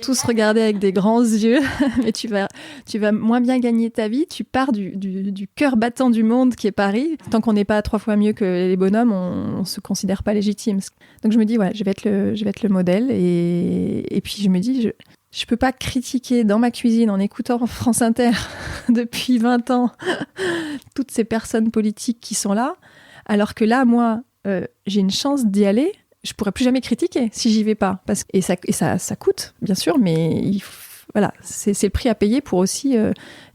tous regarder avec des grands yeux, mais tu vas moins bien gagner ta vie. Tu pars du cœur battant du monde qui est Paris. Tant qu'on n'est pas 3 fois mieux que les bonhommes, on ne se considère pas légitime. Donc je me dis, ouais, je vais être le modèle. Et puis je me dis, je peux pas critiquer dans ma cuisine en écoutant France Inter depuis 20 ans toutes ces personnes politiques qui sont là, alors que là, moi, j'ai une chance d'y aller. Je pourrais plus jamais critiquer si j'y vais pas. Et ça coûte, bien sûr, mais voilà, c'est le prix à payer pour aussi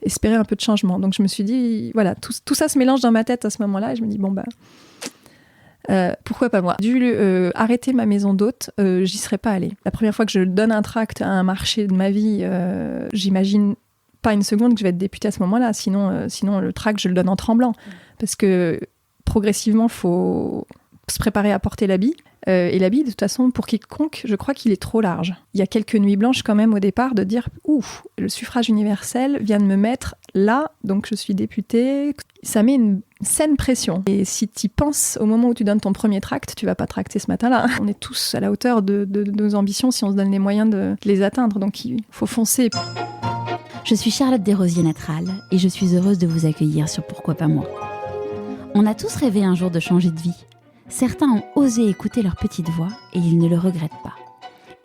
espérer un peu de changement. Donc je me suis dit, voilà, tout ça se mélange dans ma tête à ce moment-là. Et je me dis, pourquoi pas moi ? J'ai dû arrêter ma maison d'hôte, j'y serais pas allée. La première fois que je donne un tract à un marché de ma vie, j'imagine pas une seconde que je vais être députée à ce moment-là. Sinon le tract, je le donne en tremblant. Parce que progressivement, faut se préparer à porter l'habit. Et l'habit, de toute façon, pour quiconque, je crois qu'il est trop large. Il y a quelques nuits blanches quand même au départ de dire « Ouf, le suffrage universel vient de me mettre là, donc je suis députée ». Ça met une saine pression. Et si tu y penses au moment où tu donnes ton premier tract, tu vas pas tracter ce matin-là. On est tous à la hauteur de nos ambitions si on se donne les moyens de les atteindre. Donc il faut foncer. Je suis Charlotte Desrosiers-Natral et je suis heureuse de vous accueillir sur Pourquoi pas moi. On a tous rêvé un jour de changer de vie. Certains ont osé écouter leur petite voix et ils ne le regrettent pas.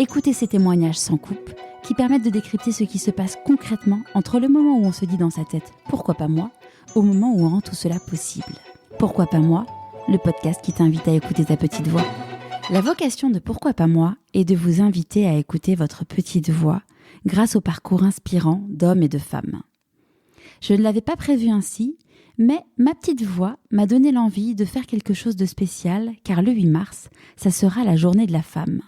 Écoutez ces témoignages sans coupe qui permettent de décrypter ce qui se passe concrètement entre le moment où on se dit dans sa tête « Pourquoi pas moi ?», au moment où on rend tout cela possible. Pourquoi pas moi ? Le podcast qui t'invite à écouter ta petite voix. La vocation de Pourquoi pas moi est de vous inviter à écouter votre petite voix grâce au parcours inspirant d'hommes et de femmes. Je ne l'avais pas prévu ainsi, mais ma petite voix m'a donné l'envie de faire quelque chose de spécial, car le 8 mars, ça sera la journée de la femme.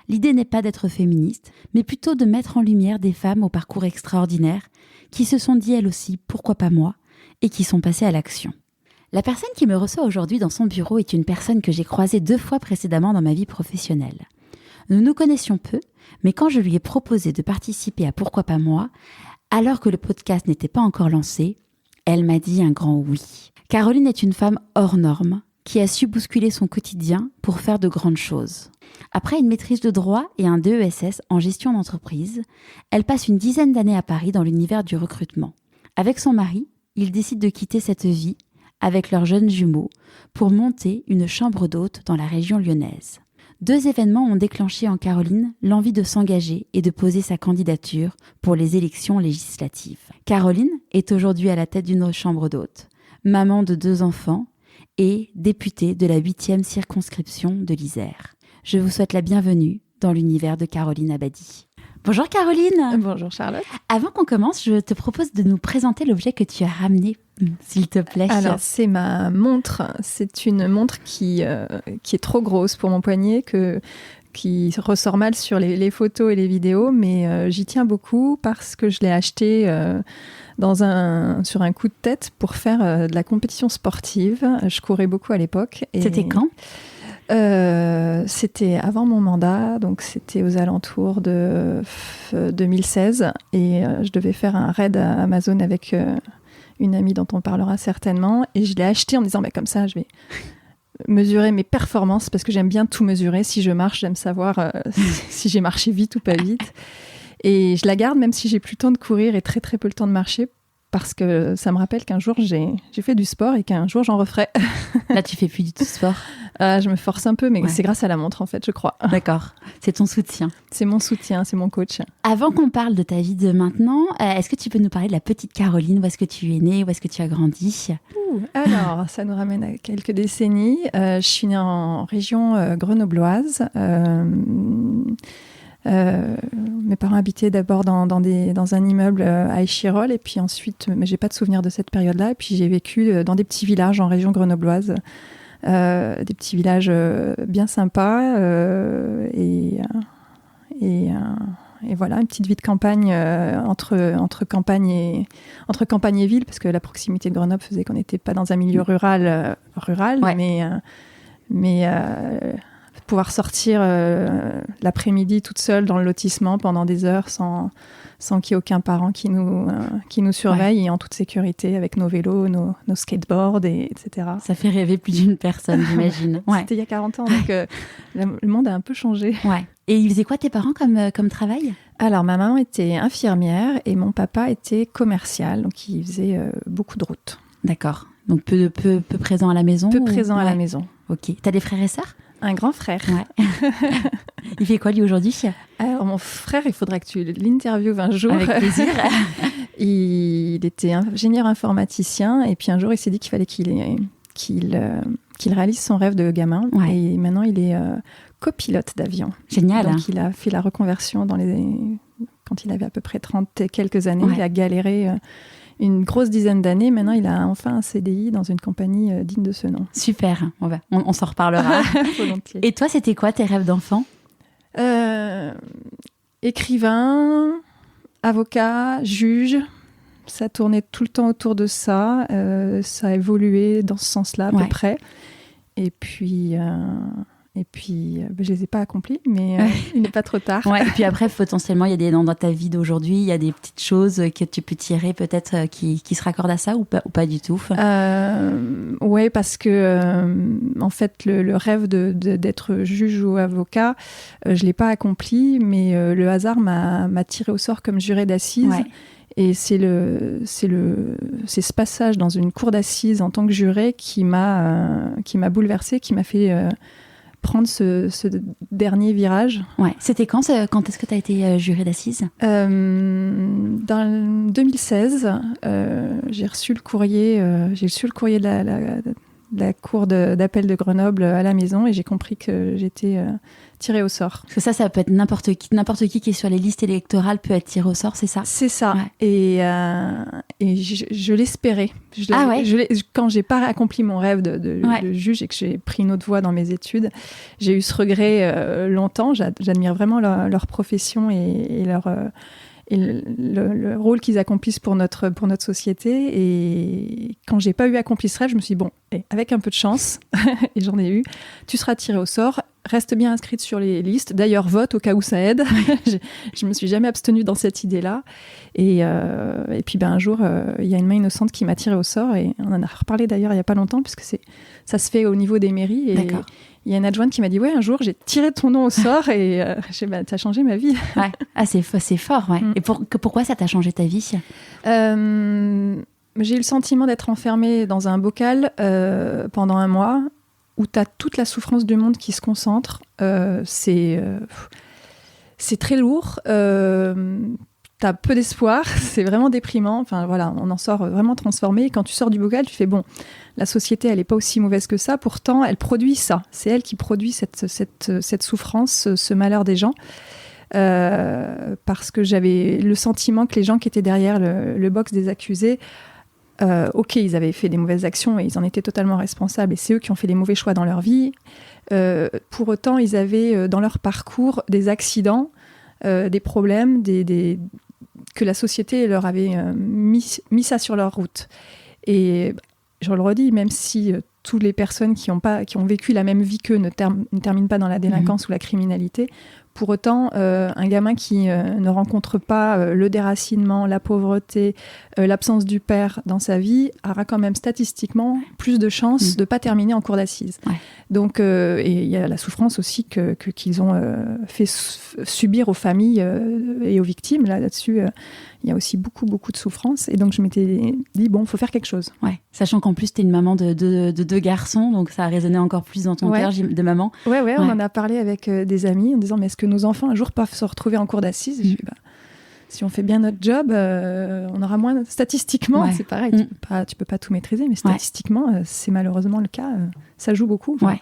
L'idée n'est pas d'être féministe, mais plutôt de mettre en lumière des femmes au parcours extraordinaire qui se sont dit elles aussi « pourquoi pas moi ?» et qui sont passées à l'action. La personne qui me reçoit aujourd'hui dans son bureau est une personne que j'ai croisée 2 fois précédemment dans ma vie professionnelle. Nous nous connaissions peu, mais quand je lui ai proposé de participer à Pourquoi pas moi, alors que le podcast n'était pas encore lancé, elle m'a dit un grand oui. Caroline est une femme hors norme qui a su bousculer son quotidien pour faire de grandes choses. Après une maîtrise de droit et un DESS en gestion d'entreprise, elle passe une 10aine d'années à Paris dans l'univers du recrutement. Avec son mari, ils décident de quitter cette vie avec leurs jeunes jumeaux pour monter une chambre d'hôte dans la région lyonnaise. 2 événements ont déclenché en Caroline l'envie de s'engager et de poser sa candidature pour les élections législatives. Caroline est aujourd'hui à la tête d'une chambre d'hôte, maman de 2 enfants et députée de la 8e circonscription de l'Isère. Je vous souhaite la bienvenue dans l'univers de Caroline Abadie. Bonjour Caroline. Bonjour Charlotte. Avant qu'on commence, je te propose de nous présenter l'objet que tu as ramené, s'il te plaît. Alors, c'est ma montre. C'est une montre qui est trop grosse pour mon poignet, qui ressort mal sur les photos et les vidéos, mais j'y tiens beaucoup parce que je l'ai achetée sur un coup de tête pour faire de la compétition sportive. Je courais beaucoup à l'époque. C'était quand ? C'était avant mon mandat, donc c'était aux alentours de 2016 et je devais faire un raid à Amazon avec une amie dont on parlera certainement et je l'ai acheté en me disant comme ça je vais mesurer mes performances parce que j'aime bien tout mesurer. Si je marche, j'aime savoir si j'ai marché vite ou pas vite et je la garde même si j'ai plus le temps de courir et très très peu le temps de marcher parce que ça me rappelle qu'un jour j'ai fait du sport et qu'un jour j'en referai. Là tu fais plus du tout sport. Je me force un peu, mais c'est grâce à la montre, en fait, je crois. D'accord, c'est ton soutien. C'est mon soutien, c'est mon coach. Avant qu'on parle de ta vie de maintenant, est-ce que tu peux nous parler de la petite Caroline ? Où est-ce que tu es née ? Où est-ce que tu as grandi ? Alors, ça nous ramène à quelques décennies. Je suis née en région grenobloise. Mes parents habitaient d'abord dans un immeuble à Échirolles, et puis ensuite, mais j'ai pas de souvenir de cette période-là, et puis j'ai vécu dans des petits villages en région grenobloise. Des petits villages bien sympas et voilà, une petite vie de campagne entre campagne et ville, parce que la proximité de Grenoble faisait qu'on n'était pas dans un milieu rural, ouais. mais pouvoir sortir l'après-midi toute seule dans le lotissement pendant des heures sans qu'il y ait aucun parent qui nous surveille et en toute sécurité avec nos vélos, nos skateboards, etc. Ça fait rêver plus d'une personne, j'imagine. Ouais. C'était il y a 40 ans, donc le monde a un peu changé. Ouais. Et ils faisaient quoi tes parents comme travail ? Alors, ma maman était infirmière et mon papa était commercial, donc il faisait beaucoup de routes. D'accord. Donc peu présent à la maison ? Peu présent à la maison. Ok. T'as des frères et sœurs ? Un grand frère. Ouais. Il fait quoi lui aujourd'hui ? Alors mon frère, il faudrait que tu l'interviewes un jour. Avec plaisir. Il était ingénieur informaticien et puis un jour il s'est dit qu'il fallait qu'il réalise son rêve de gamin. Ouais. Et maintenant il est copilote d'avion. Génial. Donc il a fait la reconversion quand il avait à peu près 30 et quelques années. Ouais. Il a galéré une grosse dizaine d'années. Maintenant, il a enfin un CDI dans une compagnie digne de ce nom. Super, on s'en reparlera. Volontiers. Et toi, c'était quoi tes rêves d'enfant ? Écrivain, avocat, juge. Ça tournait tout le temps autour de ça. Ça a évolué dans ce sens-là à peu près. Et puis, je les ai pas accomplis, mais il n'est pas trop tard. Ouais. Et puis après, potentiellement, il y a dans ta vie d'aujourd'hui, il y a des petites choses que tu peux tirer peut-être qui se raccordent à ça ou pas du tout. Oui, parce que en fait, le rêve d'être juge ou avocat, je l'ai pas accompli, mais le hasard m'a tiré au sort comme juré d'assises. Ouais. Et c'est ce passage dans une cour d'assises en tant que juré qui m'a bouleversée, qui m'a fait prendre ce dernier virage. Ouais. C'était quand est-ce que tu as été juré d'assises ? Dans 2016, j'ai reçu le courrier de la cour d'appel de Grenoble à la maison et j'ai compris que j'étais tirée au sort. Parce que ça peut être n'importe qui est sur les listes électorales peut être tiré au sort, c'est ça ? C'est ça. Ouais. Et je l'espérais. Quand j'ai pas accompli mon rêve de juge et que j'ai pris une autre voie dans mes études, j'ai eu ce regret longtemps. J'admire vraiment leur profession et leur... et le rôle qu'ils accomplissent pour notre société. Et quand j'ai pas eu accompli ce rêve, je me suis dit, bon, avec un peu de chance, et j'en ai eu, tu seras tirée au sort, reste bien inscrite sur les listes. D'ailleurs, vote au cas où ça aide. Je me suis jamais abstenue dans cette idée-là. Et puis un jour, il y a une main innocente qui m'a tirée au sort, et on en a reparlé d'ailleurs il y a pas longtemps, puisque ça se fait au niveau des mairies. Et d'accord. Il y a une adjointe qui m'a dit, ouais, un jour, j'ai tiré ton nom au sort et t'as changé ma vie. Ouais. Ah, c'est fort, ouais. Et pourquoi ça t'a changé ta vie ? J'ai eu le sentiment d'être enfermée dans un bocal pendant un mois où t'as toute la souffrance du monde qui se concentre. C'est très lourd. T'as peu d'espoir. C'est vraiment déprimant. Enfin, voilà, on en sort vraiment transformé. Et quand tu sors du bocal, tu fais, bon, la société, elle n'est pas aussi mauvaise que ça. Pourtant, elle produit ça. C'est elle qui produit cette souffrance, ce malheur des gens. Parce que j'avais le sentiment que les gens qui étaient derrière le box des accusés, ok, ils avaient fait des mauvaises actions et ils en étaient totalement responsables. Et c'est eux qui ont fait des mauvais choix dans leur vie. Pour autant, ils avaient dans leur parcours des accidents, des problèmes, que la société leur avait mis ça sur leur route. Et je le redis, même si toutes les personnes qui ont vécu la même vie qu'eux ne terminent pas dans la délinquance ou la criminalité, pour autant, un gamin qui ne rencontre pas le déracinement, la pauvreté, l'absence du père dans sa vie, aura quand même statistiquement plus de chances de ne pas terminer en cour d'assises. Ouais. Donc, et il y a la souffrance aussi qu'ils ont fait subir aux familles et aux victimes. Là-dessus, il y a aussi beaucoup, beaucoup de souffrance. Et donc, je m'étais dit, bon, il faut faire quelque chose. Ouais. Sachant qu'en plus, tu es une maman de deux garçons, donc ça a résonné encore plus dans ton cœur de maman. Ouais, on en a parlé avec des amis en disant, mais est-ce que nos enfants un jour peuvent se retrouver en cour d'assises ? Et je dis, si on fait bien notre job, on aura moins... Statistiquement, c'est pareil, tu peux pas tout maîtriser, mais statistiquement, c'est malheureusement le cas. Ça joue beaucoup. Ouais.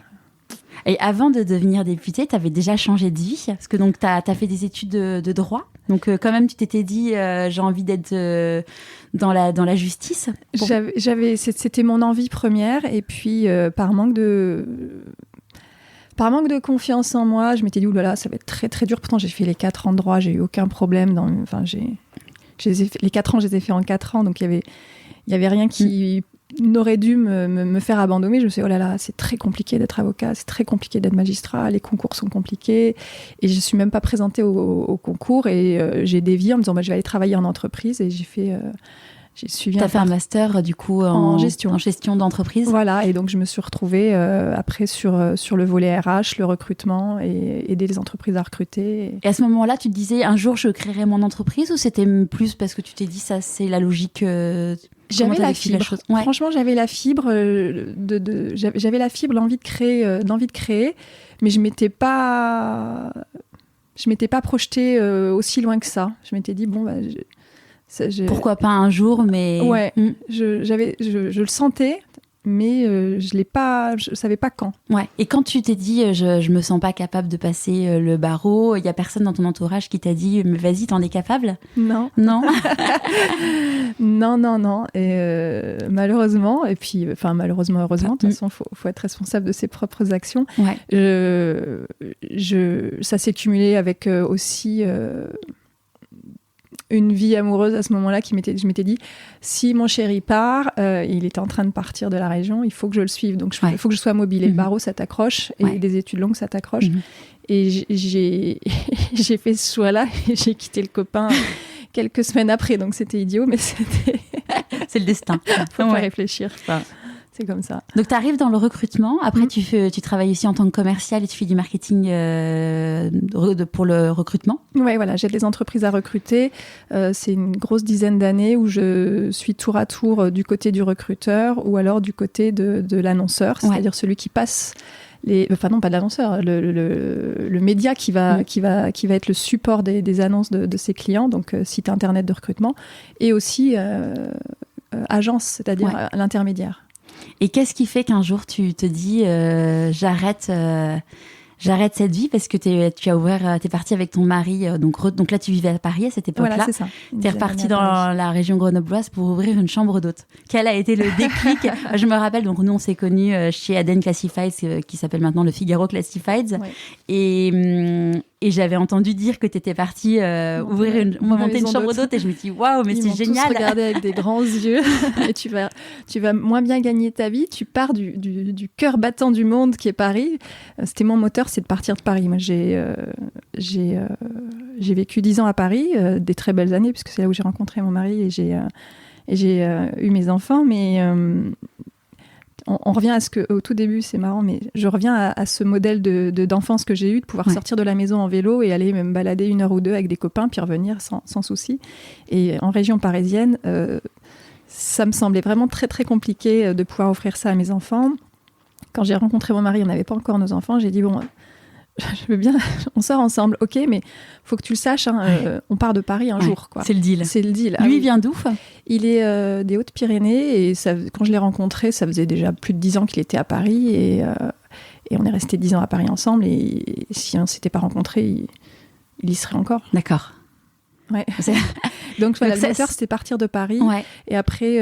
Et avant de devenir députée, tu avais déjà changé de vie, parce que tu as fait des études de droit. Donc quand même, tu t'étais dit, j'ai envie d'être dans la justice. C'était mon envie première, et puis par manque de confiance en moi, je m'étais dit, oulala, ça va être très très dur. Pourtant, j'ai fait les 4 ans de droit, j'ai eu aucun problème. Les 4 ans, je les ai fait en 4 ans, donc il y avait rien qui n'aurait dû me faire abandonner. Je me suis dit, oh là là, c'est très compliqué d'être avocat, c'est très compliqué d'être magistrat, les concours sont compliqués. Et je ne suis même pas présentée au concours. Et j'ai dévié en me disant, je vais aller travailler en entreprise. Et j'ai suivi T'as fait un master du coup en gestion d'entreprise. Voilà, et donc je me suis retrouvée après sur le volet RH, le recrutement et aider les entreprises à recruter. Et à ce moment-là, tu te disais un jour je créerai mon entreprise ou c'était plus parce que tu t'es dit ça c'est la logique J'avais la fibre. Ouais. Franchement, j'avais la fibre, j'avais la fibre, l'envie de créer, mais je m'étais pas projetée aussi loin que ça. Je m'étais dit pourquoi pas un jour, mais ouais, je le sentais, mais je savais pas quand. Ouais. Et quand tu t'es dit je me sens pas capable de passer le barreau, il y a personne dans ton entourage qui t'a dit mais vas-y, t'en es capable? Non. Non. non. Et malheureusement, heureusement, de toute façon, faut être responsable de ses propres actions. Ouais. Ça s'est cumulé avec aussi une vie amoureuse à ce moment-là je m'étais dit, si mon chéri part, il était en train de partir de la région, il faut que je le suive. Donc, il faut que je sois mobile. Et le barreau, ça t'accroche. Et des études longues, ça t'accroche. Et j'ai fait ce choix-là et j'ai quitté le copain quelques semaines après. Donc, c'était idiot, mais c'était... C'est le destin. Faut pas réfléchir. C'est comme ça. Donc, tu arrives dans le recrutement. Après, tu travailles aussi en tant que commercial et tu fais du marketing pour le recrutement. Oui, voilà. J'aide les entreprises à recruter. C'est une grosse dizaine d'années où je suis tour à tour du côté du recruteur ou alors du côté de l'annonceur, c'est-à-dire celui qui passe non, pas de l'annonceur, le média qui va être le support des annonces de ses clients, donc site internet de recrutement, et aussi agence, c'est-à-dire l'intermédiaire. Et qu'est-ce qui fait qu'un jour tu te dis j'arrête cette vie parce que t'es partie avec ton mari, donc là tu vivais à Paris à cette époque-là. Voilà, c'est ça. T'es repartie dans la région grenobloise pour ouvrir une chambre d'hôte. Quel a été le déclic? Je me rappelle, donc nous on s'est connus chez Aden Classifieds, qui s'appelle maintenant le Figaro Classifieds, et j'avais entendu dire que t'étais partie monter une chambre d'hôte et je me dis waouh, mais c'est génial. Ils m'ont tous regardé avec des grands yeux. Et tu vas moins bien gagner ta vie. Tu pars du cœur battant du monde qui est Paris. C'était mon moteur, c'est de partir de Paris. Moi, j'ai vécu 10 ans à Paris, des très belles années, puisque c'est là où j'ai rencontré mon mari et j'ai eu mes enfants. Mais on revient à au tout début, c'est marrant, mais je reviens à ce modèle d'enfance que j'ai eu, de pouvoir sortir de la maison en vélo et aller me balader 1 heure ou 2 avec des copains, puis revenir sans souci. Et en région parisienne, ça me semblait vraiment très très compliqué de pouvoir offrir ça à mes enfants. Quand j'ai rencontré mon mari, on n'avait pas encore nos enfants, j'ai dit je veux bien, on sort ensemble, ok, mais faut que tu le saches, on part de Paris un jour, quoi. C'est le deal. Lui, il vient d'où? Il est des Hautes-Pyrénées et quand je l'ai rencontré, ça faisait déjà plus de 10 ans qu'il était à Paris et on est resté 10 ans à Paris ensemble et si on ne s'était pas rencontré, il y serait encore. D'accord. Ouais. Donc voilà, le moteur, c'était partir de Paris. Ouais. Et après,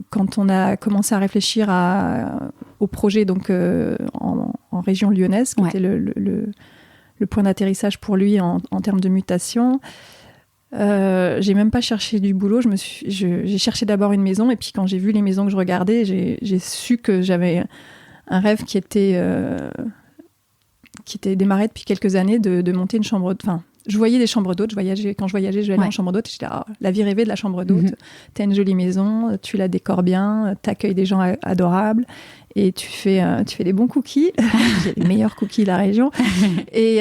quand on a commencé à réfléchir au projet donc en région lyonnaise, qui était le point d'atterrissage pour lui en termes de mutation, j'ai même pas cherché du boulot. J'ai cherché d'abord une maison et puis quand j'ai vu les maisons que je regardais, j'ai su que j'avais un rêve qui était démarré depuis quelques années de monter une chambre. Enfin, je voyais des chambres d'hôtes. Quand je voyageais, je vais aller en chambre d'hôte. J'étais la vie rêvée de la chambre d'hôte. T'as une jolie maison, tu la décores bien, t'accueilles des gens adorables et tu fais des bons cookies. J'ai les meilleurs cookies de la région. Et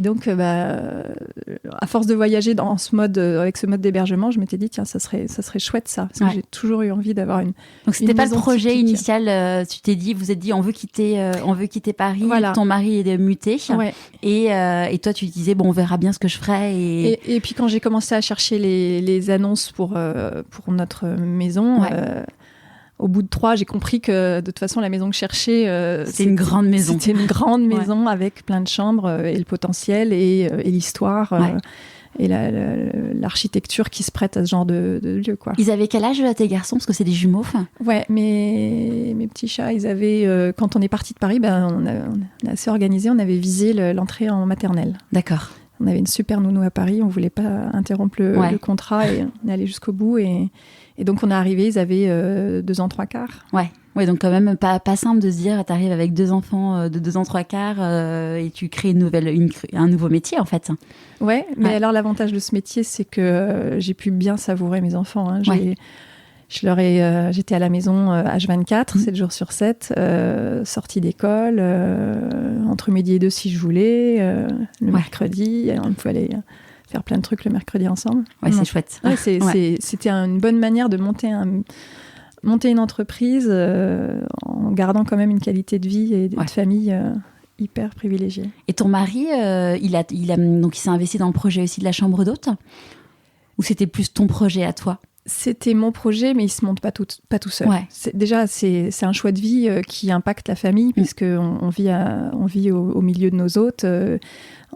donc, à force de voyager avec ce mode d'hébergement, je m'étais dit tiens, ça serait chouette ça. Parce que j'ai toujours eu envie d'avoir une. Donc c'était pas le projet typique. Initial. Vous êtes dit on veut quitter Paris. Voilà. Ton mari est muté. Ouais. Et toi tu disais on verra bien ce que je ferai. Et puis quand j'ai commencé à chercher les annonces pour notre maison. Au bout de 3, j'ai compris que de toute façon, la maison que je cherchais... c'était une grande maison. C'était une grande maison avec plein de chambres et le potentiel et l'histoire et l'architecture qui se prête à ce genre de lieu, quoi. Ils avaient quel âge, tes garçons? Parce que c'est des jumeaux. Ouais, mes petits chats, ils avaient... quand on est parti de Paris, on a assez organisé. On avait visé l'entrée en maternelle. D'accord. On avait une super nounou à Paris, on ne voulait pas interrompre le contrat et on est allé jusqu'au bout. Et donc, on est arrivé, ils avaient 2 ans, 3 quarts. Ouais, donc quand même pas simple de se dire, tu arrives avec 2 enfants de 2 ans, 3 quarts et tu crées un nouveau métier, en fait. Ouais, mais alors l'avantage de ce métier, c'est que j'ai pu bien savourer mes enfants. Hein. J'étais à la maison H24, 7 jours sur 7, sortie d'école, entre midi et 2 si je voulais, le mercredi, on pouvait aller faire plein de trucs le mercredi ensemble. Ouais, c'est chouette. Ouais, c'était une bonne manière de monter une entreprise en gardant quand même une qualité de vie et de famille hyper privilégiée. Et ton mari, donc il s'est investi dans le projet aussi de la chambre d'hôte ? Ou c'était plus ton projet à toi ? C'était mon projet, mais il se monte pas tout seul. Ouais. C'est un choix de vie qui impacte la famille, puisque on vit au milieu de nos hôtes.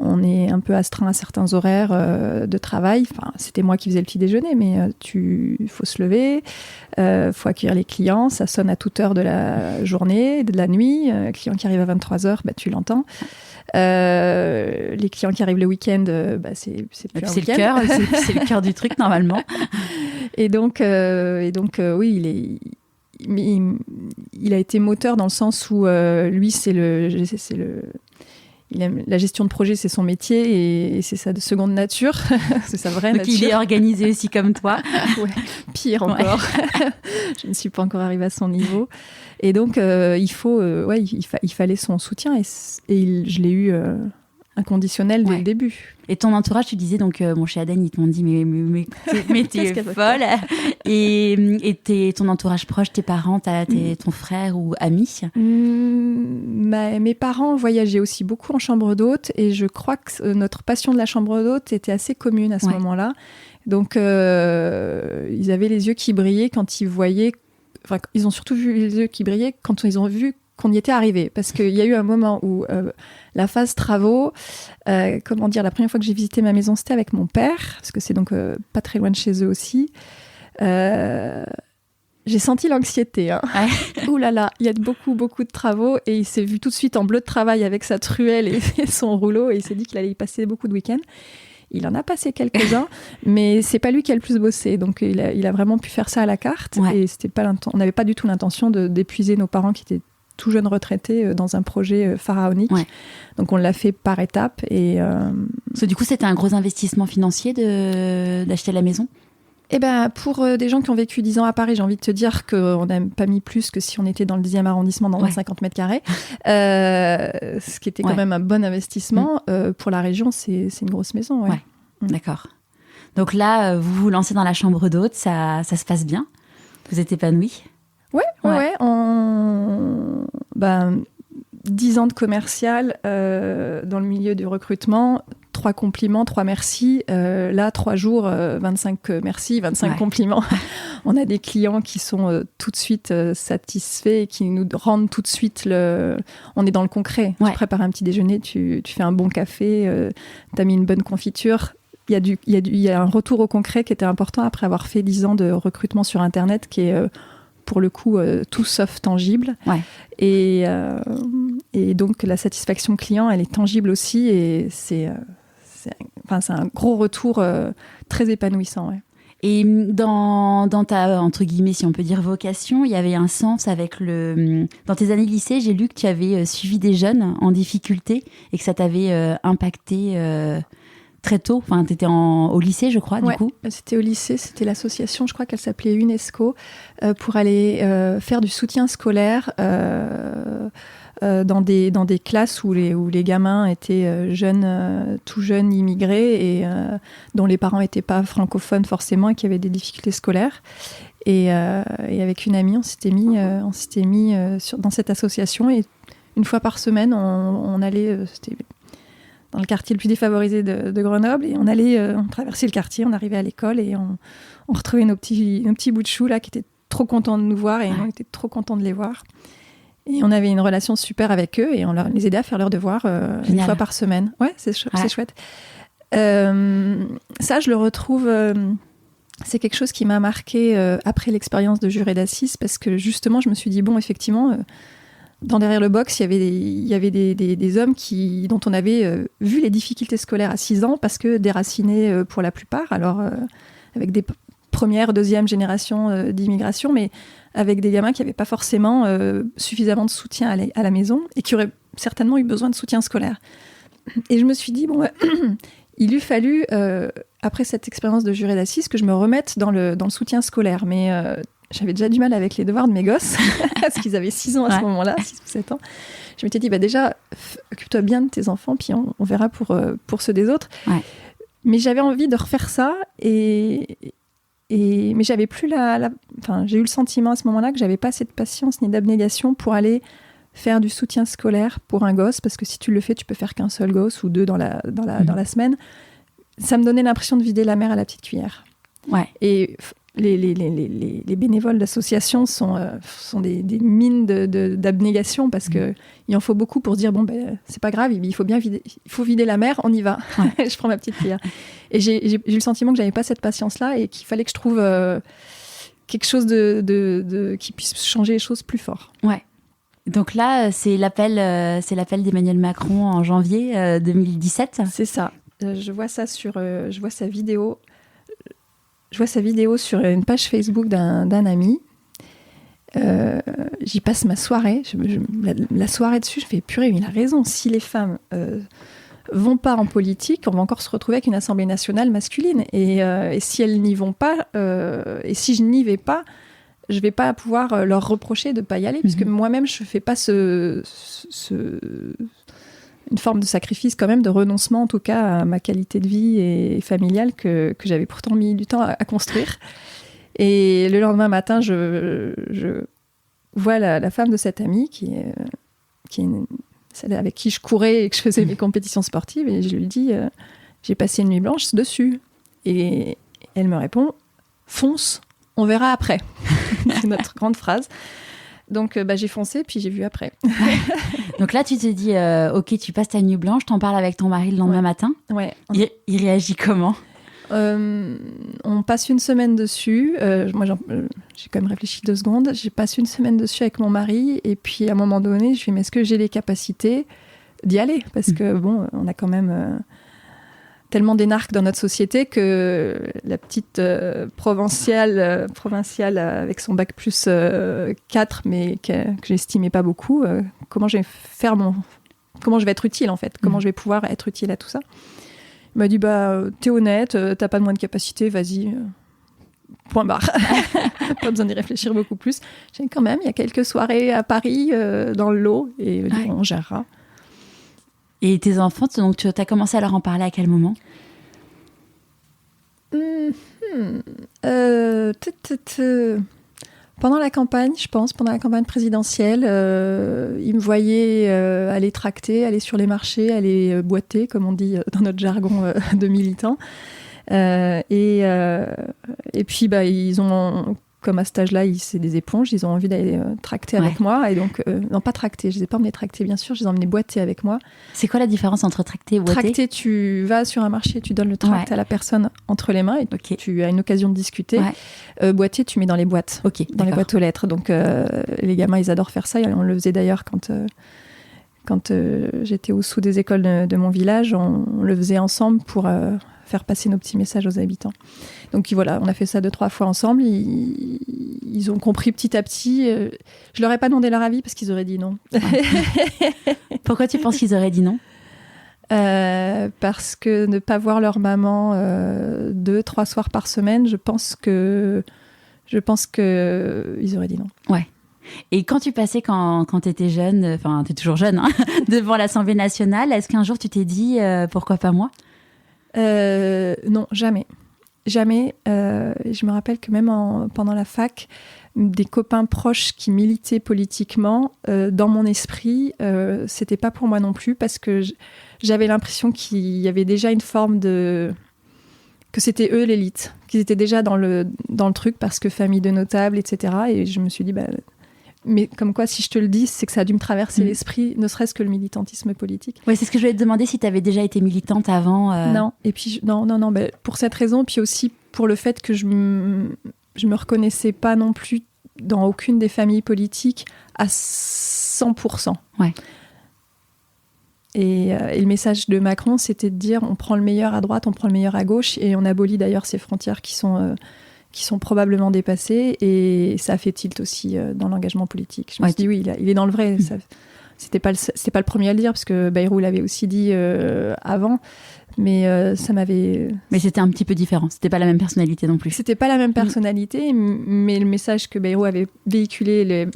On est un peu astreint à certains horaires de travail. Enfin, c'était moi qui faisais le petit déjeuner, mais faut se lever, faut accueillir les clients. Ça sonne à toute heure de la journée, de la nuit. Client qui arrive à 23h, tu l'entends. Les clients qui arrivent le week-end, c'est plus un week-end. C'est le cœur du truc normalement. Et donc, oui, il a été moteur dans le sens où lui, la gestion de projet, c'est son métier et c'est sa seconde nature, c'est sa vraie nature. Donc il est organisé aussi comme toi. Ouais, pire encore. Je ne suis pas encore arrivée à son niveau. Et donc, il fallait son soutien et je l'ai eu inconditionnel dès le début. Et ton entourage, tu disais donc, chez Aden, ils t'ont dit mais t'es folle. Et ton entourage proche, tes parents, ton frère ou amis mes parents voyageaient aussi beaucoup en chambre d'hôte et je crois que notre passion de la chambre d'hôte était assez commune à ce moment-là. Donc, ils avaient les yeux qui brillaient quand ils voyaient. Enfin, ils ont surtout vu les yeux qui brillaient quand ils ont vu qu'on y était arrivé, parce qu'il y a eu un moment où la phase travaux, la première fois que j'ai visité ma maison, c'était avec mon père, parce que c'est donc pas très loin de chez eux aussi. J'ai senti l'anxiété. Hein. Ouais. Ouh là là, il y a beaucoup de travaux et il s'est vu tout de suite en bleu de travail avec sa truelle et son rouleau et il s'est dit qu'il allait y passer beaucoup de week-ends. Il en a passé quelques-uns, mais c'est pas lui qui a le plus bossé. Donc, il a vraiment pu faire ça à la carte. Ouais. Et on n'avait pas du tout l'intention d'épuiser nos parents qui étaient tout jeunes retraités dans un projet pharaonique. Ouais. Donc, on l'a fait par étapes. Du coup, c'était un gros investissement financier d'acheter la maison ? Eh ben, pour des gens qui ont vécu 10 ans à Paris, j'ai envie de te dire qu'on n'a pas mis plus que si on était dans le 10e arrondissement, dans 50 mètres carrés. Ce qui était quand même un bon investissement. Pour la région, c'est une grosse maison. Ouais. D'accord. Donc là, vous vous lancez dans la chambre d'hôte, ça se passe bien ? Vous êtes épanouie ? Ouais. 10 ans de commercial dans le milieu du recrutement, 3 compliments, 3 merci. Là, 3 jours, 25 merci, 25 compliments. On a des clients qui sont tout de suite satisfaits et qui nous rendent tout de suite On est dans le concret. Tu prépares un petit déjeuner, tu fais un bon café, tu as mis une bonne confiture. Il y a un retour au concret qui était important après avoir fait 10 ans de recrutement sur Internet qui est... pour le coup, tout sauf tangible. Ouais. Et donc, la satisfaction client, elle est tangible aussi. Et c'est un gros retour très épanouissant. Ouais. Et dans ta, entre guillemets, si on peut dire vocation, il y avait un sens avec dans tes années de lycée, j'ai lu que tu avais suivi des jeunes en difficulté et que ça t'avait impacté... très tôt, enfin, tu étais au lycée, je crois, du coup. C'était au lycée, c'était l'association, je crois qu'elle s'appelait UNESCO, pour aller faire du soutien scolaire dans des classes où les gamins étaient tout jeunes immigrés et dont les parents n'étaient pas francophones forcément et qui avaient des difficultés scolaires. Et avec une amie, on s'était mis dans cette association et une fois par semaine, on allait... c'était dans le quartier le plus défavorisé de Grenoble, et on traversait le quartier, on arrivait à l'école, et on retrouvait nos petits bouts de chou, là, qui étaient trop contents de nous voir, et on était trop contents de les voir. Et on avait une relation super avec eux, et on les aidait à faire leurs devoirs une fois par semaine. Ouais, c'est chouette. Ça, je le retrouve... c'est quelque chose qui m'a marqué après l'expérience de juré d'assises, parce que justement, je me suis dit, bon, effectivement... dans Derrière le box, il y avait des hommes dont on avait vu les difficultés scolaires à 6 ans parce que déracinés pour la plupart, alors avec des première, deuxième génération d'immigration, mais avec des gamins qui n'avaient pas forcément suffisamment de soutien à la maison et qui auraient certainement eu besoin de soutien scolaire. Et je me suis dit, il eût fallu, après cette expérience de juré d'assises, que je me remette dans le soutien scolaire. Mais j'avais déjà du mal avec les devoirs de mes gosses, parce qu'ils avaient 6 ans à ce moment-là, 6 ou 7 ans. Je m'étais dit, déjà, occupe-toi bien de tes enfants, puis on verra pour ceux des autres. Ouais. Mais j'avais envie de refaire ça, mais j'avais plus j'ai eu le sentiment à ce moment-là que j'avais pas assez de patience ni d'abnégation pour aller faire du soutien scolaire pour un gosse, parce que si tu le fais, tu peux faire qu'un seul gosse ou 2 dans la semaine. Ça me donnait l'impression de vider la mer à la petite cuillère. Ouais. Et les bénévoles d'association sont des mines d'abnégation, parce que il en faut beaucoup pour se dire c'est pas grave, il faut vider la mer, on y va. Ouais. Je prends ma petite cuillère. Et j'ai eu le sentiment que j'avais pas cette patience-là et qu'il fallait que je trouve quelque chose qui puisse changer les choses plus fort. Ouais. Donc là, c'est l'appel d'Emmanuel Macron en janvier 2017. C'est ça. Je vois sa vidéo. Je vois sa vidéo sur une page Facebook d'un ami. J'y passe ma soirée. La soirée dessus, je fais purée, mais il a raison. Si les femmes vont pas en politique, on va encore se retrouver avec une Assemblée nationale masculine. Et si elles n'y vont pas, et si je n'y vais pas, je vais pas pouvoir leur reprocher de pas y aller, puisque moi-même, je fais pas une forme de sacrifice quand même, de renoncement en tout cas à ma qualité de vie et familiale que j'avais pourtant mis du temps à construire. Et le lendemain matin, je vois la femme de cette amie qui est celle avec qui je courais et que je faisais mes compétitions sportives, et je lui dis j'ai passé une nuit blanche dessus. Et elle me répond fonce, on verra après. C'est notre grande phrase. Donc j'ai foncé, puis j'ai vu après. Donc là, tu te dis, ok, tu passes ta nuit blanche, t'en parles avec ton mari le lendemain matin. Ouais. Il réagit comment ? On passe une semaine dessus. Moi, j'ai quand même réfléchi 2 secondes. J'ai passé une semaine dessus avec mon mari. Et puis, à un moment donné, je lui dis, mais est-ce que j'ai les capacités d'y aller ? Parce que, on a quand même tellement d'énarques dans notre société que la petite provinciale avec son bac plus 4, mais que j'estimais pas beaucoup, comment je vais être utile, en fait ? Comment je vais pouvoir être utile à tout ça ? Il m'a dit, t'es honnête, t'as pas de moins de capacité, vas-y, point barre. Pas besoin d'y réfléchir beaucoup plus. J'ai dit, quand même, il y a quelques soirées à Paris dans le lot, et on gérera. Et tes enfants, donc tu as commencé à leur en parler à quel moment ? Pendant la campagne, je pense, pendant la campagne présidentielle, ils me voyaient aller tracter, aller sur les marchés, aller boiter, comme on dit dans notre jargon de militants. Et puis, ils ont, comme à cet âge-là, c'est des éponges, ils ont envie d'aller tracter avec moi. Et donc, non, pas tracter, je ne les ai pas emmenés tracter, bien sûr, je les ai emmenés boiter avec moi. C'est quoi la différence entre tracter et boiter ? Tracter, tu vas sur un marché, tu donnes le tract à la personne entre les mains et tu as une occasion de discuter. Boiter, tu mets dans les boîtes, dans les boîtes aux lettres. Donc, les gamins, ils adorent faire ça. Et on le faisait d'ailleurs quand j'étais au sous des écoles de mon village. On le faisait ensemble pour faire passer nos petits messages aux habitants. Donc voilà, on a fait ça 2-3 fois ensemble. Ils ont compris petit à petit. Je leur ai pas demandé leur avis parce qu'ils auraient dit non. Pourquoi tu penses qu'ils auraient dit non ? Parce que ne pas voir leur maman 2-3 soirs par semaine, je pense que ils auraient dit non. Ouais. Et quand tu passais, quand tu étais jeune, enfin tu es toujours jeune, devant l'Assemblée nationale, est-ce qu'un jour tu t'es dit pourquoi pas moi ? Non, jamais. Jamais. Je me rappelle que même pendant la fac, des copains proches qui militaient politiquement, dans mon esprit, c'était pas pour moi non plus, parce que j'avais l'impression qu'il y avait déjà une forme que c'était eux l'élite, qu'ils étaient déjà dans le truc, parce que famille de notables, etc. Et je me suis dit, mais comme quoi, si je te le dis, c'est que ça a dû me traverser l'esprit, ne serait-ce que le militantisme politique. Oui, c'est ce que je voulais te demander, si tu avais déjà été militante avant. Non, et puis non, pour cette raison, puis aussi pour le fait que je me reconnaissais pas non plus dans aucune des familles politiques à 100%. Ouais. Et le message de Macron, c'était de dire on prend le meilleur à droite, on prend le meilleur à gauche, et on abolit d'ailleurs ces frontières qui sont probablement dépassées, et ça a fait tilt aussi dans l'engagement politique. Je me suis dit oui, il est dans le vrai. C'était pas le premier à le dire, parce que Bayrou l'avait aussi dit avant, mais ça m'avait... Mais c'était un petit peu différent, c'était pas la même personnalité non plus. C'était pas la même personnalité, mais le message que Bayrou avait véhiculé les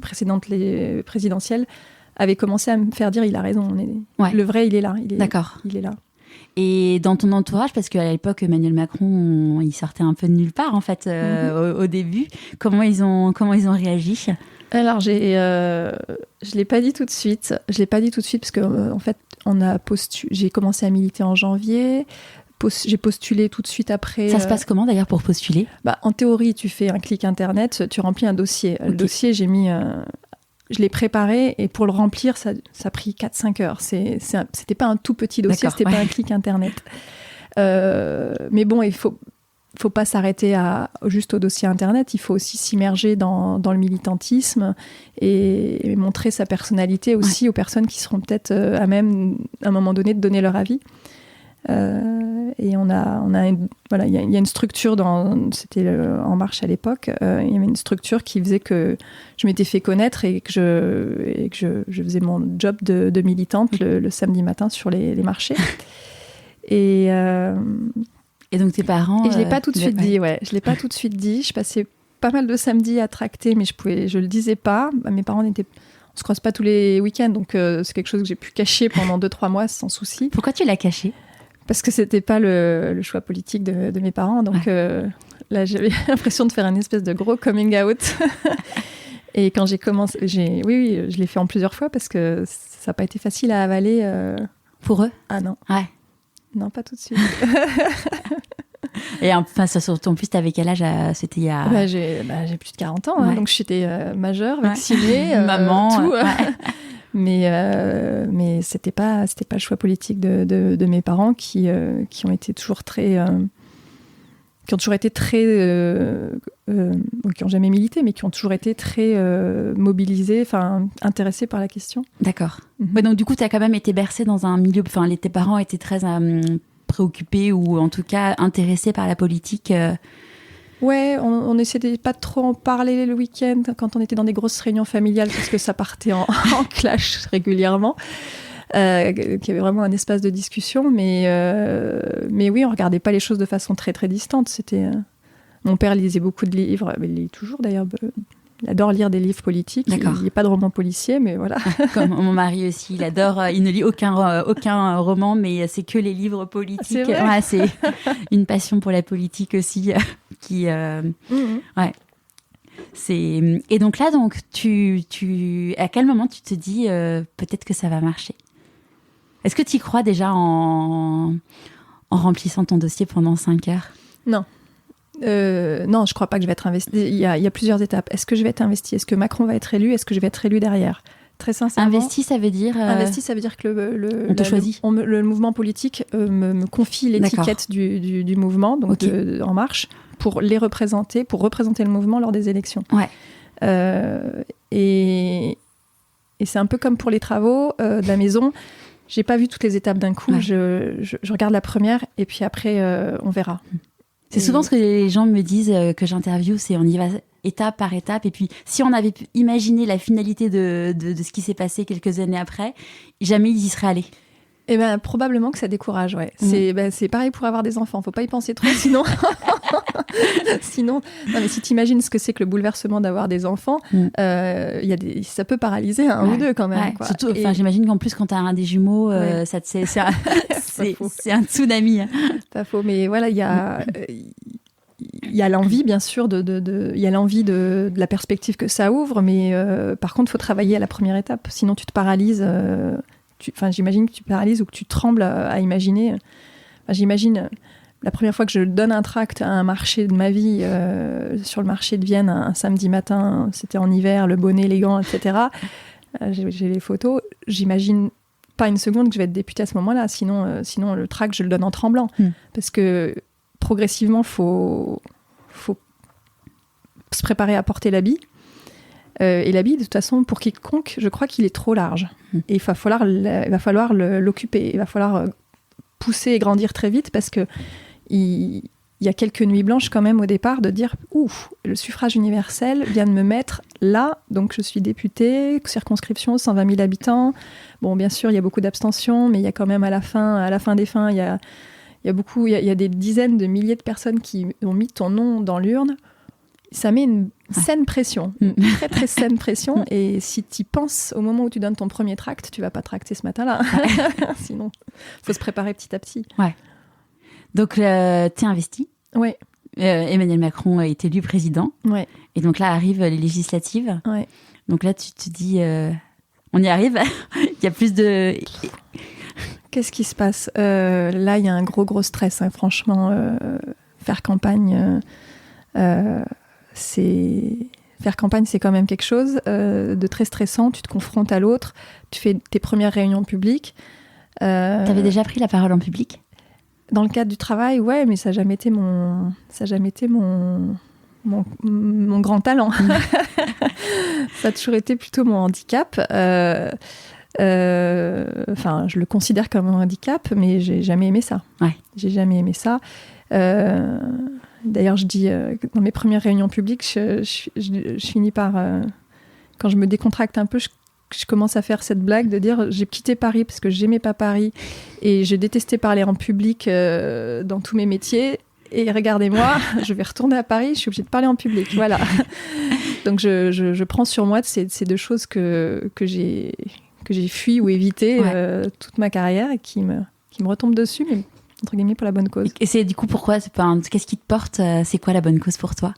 présidentielles avait commencé à me faire dire il a raison, le vrai il est là. D'accord. Il est là. Et dans ton entourage, parce qu'à l'époque Emmanuel Macron, il sortait un peu de nulle part en fait au début, comment ils ont réagi? Alors je l'ai pas dit tout de suite. Parce que en fait j'ai commencé à militer en janvier. J'ai postulé tout de suite après. Ça se passe comment d'ailleurs pour postuler? En théorie, tu fais un clic internet, tu remplis un dossier. Okay. Le dossier, je l'ai préparé, et pour le remplir, ça a pris 4-5 heures. C'était pas un tout petit dossier, c'était pas un clic internet. Mais bon, il faut pas s'arrêter juste au dossier internet, il faut aussi s'immerger dans le militantisme et montrer sa personnalité aussi aux personnes qui seront peut-être à même, à un moment donné, de donner leur avis. Et il y a une structure c'était En Marche à l'époque, il y avait une structure qui faisait que je m'étais fait connaître et que je faisais mon job de militante le samedi matin sur les marchés. Et donc tes parents... Et je l'ai pas tout de suite dit, je l'ai pas tout de suite dit. Je passais pas mal de samedis à tracter, mais je le disais pas. Mes parents on se croise pas tous les week-ends, donc c'est quelque chose que j'ai pu cacher pendant 2-3 mois sans souci. Pourquoi tu l'as caché? Parce que c'était pas le choix politique de mes parents, donc là j'avais l'impression de faire une espèce de gros coming out. Et quand j'ai commencé, je l'ai fait en plusieurs fois parce que ça n'a pas été facile à avaler. Pour eux? Ah non. Ouais. Non, pas tout de suite. Et enfin, surtout en plus, t'avais quel âge? C'était il y a... J'ai plus de 40 ans, donc j'étais majeure, vaccinée, maman, tout. Mais c'était pas le choix politique de mes parents qui ont été toujours très... qui ont toujours été très... qui n'ont jamais milité, mais qui ont toujours été très mobilisés, intéressés par la question. D'accord. Ouais, donc du coup, tu as quand même été bercée dans un milieu... Enfin, tes parents étaient très préoccupés ou en tout cas intéressés par la politique. Ouais, on essayait de pas trop en parler le week-end quand on était dans des grosses réunions familiales parce que ça partait en clash régulièrement. Qu'il y avait vraiment un espace de discussion, mais oui, on regardait pas les choses de façon très très distante. Mon père lisait beaucoup de livres, il lit toujours d'ailleurs. Il adore lire des livres politiques. D'accord. Il n'y a pas de roman policier, mais voilà. Comme mon mari aussi, il adore. Il ne lit aucun roman, mais c'est que les livres politiques. C'est vrai. C'est une passion pour la politique aussi qui. Ouais. Et donc là, à quel moment tu te dis peut-être que ça va marcher? Est-ce que tu y crois déjà en remplissant ton dossier pendant 5 heures? Non. Non, je crois pas que je vais être investie. Il y a plusieurs étapes. Est-ce que je vais être investie? Est-ce que Macron va être élu? Est-ce que je vais être élue derrière? Très sincèrement. Investi, ça veut dire... Investi, ça veut dire que on te choisit. Le mouvement politique me confie l'étiquette du mouvement, donc En Marche, pour représenter le mouvement lors des élections. Ouais. Et c'est un peu comme pour les travaux de la maison. J'ai pas vu toutes les étapes d'un coup. Ouais. Je regarde la première et puis après, on verra. C'est souvent ce que les gens me disent que j'interviewe, c'est on y va étape par étape. Et puis, si on avait pu imaginer la finalité de ce qui s'est passé quelques années après, jamais ils y seraient allés. Eh ben, probablement que ça décourage, ouais. C'est pareil pour avoir des enfants. Faut pas y penser trop, sinon... non, mais si tu imagines ce que c'est que le bouleversement d'avoir des enfants, ça peut paralyser un ou deux quand même. Ouais. Quoi. Surtout, j'imagine qu'en plus, quand tu as un des jumeaux, c'est un tsunami. Pas faux, mais voilà, il y a l'envie, bien sûr, il y a l'envie de la perspective que ça ouvre, mais par contre, il faut travailler à la première étape. Sinon, tu te paralyses... j'imagine que tu paralyses ou que tu trembles à imaginer. J'imagine la première fois que je donne un tract à un marché de ma vie, sur le marché de Vienne, un samedi matin, c'était en hiver, le bonnet, les gants, etc. J'ai les photos. J'imagine pas une seconde que je vais être députée à ce moment-là. Sinon le tract, je le donne en tremblant. Parce que progressivement, faut se préparer à porter l'habit. Et l'habit, de toute façon, pour quiconque, je crois qu'il est trop large. Et il va falloir l'occuper. Il va falloir pousser et grandir très vite parce que il y a quelques nuits blanches quand même au départ de dire « Ouf, le suffrage universel vient de me mettre là, donc je suis députée, circonscription, 120 000 habitants. Bon, bien sûr, il y a beaucoup d'abstention, mais il y a quand même à la fin des fins, il y a des dizaines de milliers de personnes qui ont mis ton nom dans l'urne. Ça met une saine pression, une très très saine pression. Et si tu penses au moment où tu donnes ton premier tract, tu vas pas tracter ce matin-là. Sinon, faut se préparer petit à petit. Ouais. Donc, tu es investi. Ouais. Emmanuel Macron est élu président. Ouais. Et donc là, arrivent les législatives. Ouais. Donc là, tu te dis, on y arrive. Il y a plus de... Qu'est-ce qui se passe ? Là, il y a un gros stress, hein, franchement. Faire campagne, faire campagne, c'est quand même quelque chose de très stressant. Tu te confrontes à l'autre, tu fais tes premières réunions publiques. T'avais déjà pris la parole en public ? Dans le cadre du travail, ouais, mais ça n'a jamais été mon grand talent. Ça a toujours été plutôt mon handicap. Enfin, je le considère comme un handicap, mais j'ai jamais aimé ça. Ouais. J'ai jamais aimé ça. D'ailleurs, je dis, dans mes premières réunions publiques, je finis par... quand je me décontracte un peu, je commence à faire cette blague de dire j'ai quitté Paris parce que j'aimais pas Paris et je détestais parler en public dans tous mes métiers. Et regardez-moi, je vais retourner à Paris, je suis obligée de parler en public. Voilà. Donc, je prends sur moi ces deux choses que j'ai fui ou évité toute ma carrière et qui me retombent dessus, mais entre guillemets pour la bonne cause. Et c'est du coup pourquoi qu'est-ce qui te porte ? C'est quoi la bonne cause pour toi ?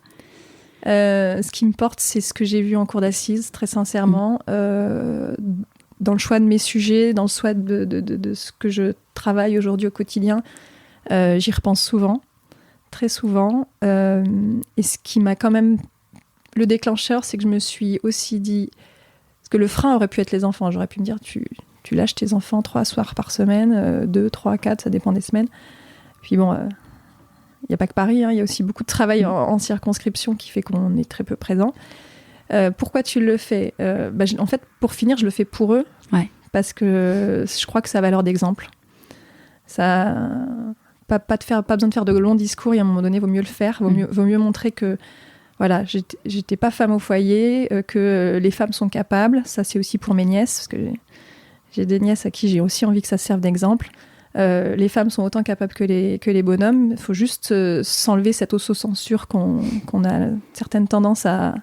Ce qui me porte, c'est ce que j'ai vu en cour d'assises, très sincèrement, dans le choix de mes sujets, dans le choix de ce que je travaille aujourd'hui au quotidien. J'y repense souvent, très souvent. Et ce qui m'a quand même... Le déclencheur, c'est que je me suis aussi dit... Parce que le frein aurait pu être les enfants. J'aurais pu me dire, tu lâches tes enfants 3 soirs par semaine, 2, 3, 4, ça dépend des semaines. Puis bon... Il n'y a pas que Paris, hein, il y a aussi beaucoup de travail en circonscription qui fait qu'on est très peu présent. Pourquoi tu le fais ? En fait, pour finir, je le fais pour eux, parce que je crois que ça a valeur d'exemple. Ça, pas besoin de faire de longs discours, et à un moment donné, il vaut mieux le faire, vaut mieux montrer que voilà, j'étais pas femme au foyer, que les femmes sont capables. Ça, c'est aussi pour mes nièces, parce que j'ai des nièces à qui j'ai aussi envie que ça serve d'exemple. Les femmes sont autant capables que les bonhommes. Il faut juste s'enlever cette autocensure qu'on a certaines tendances à...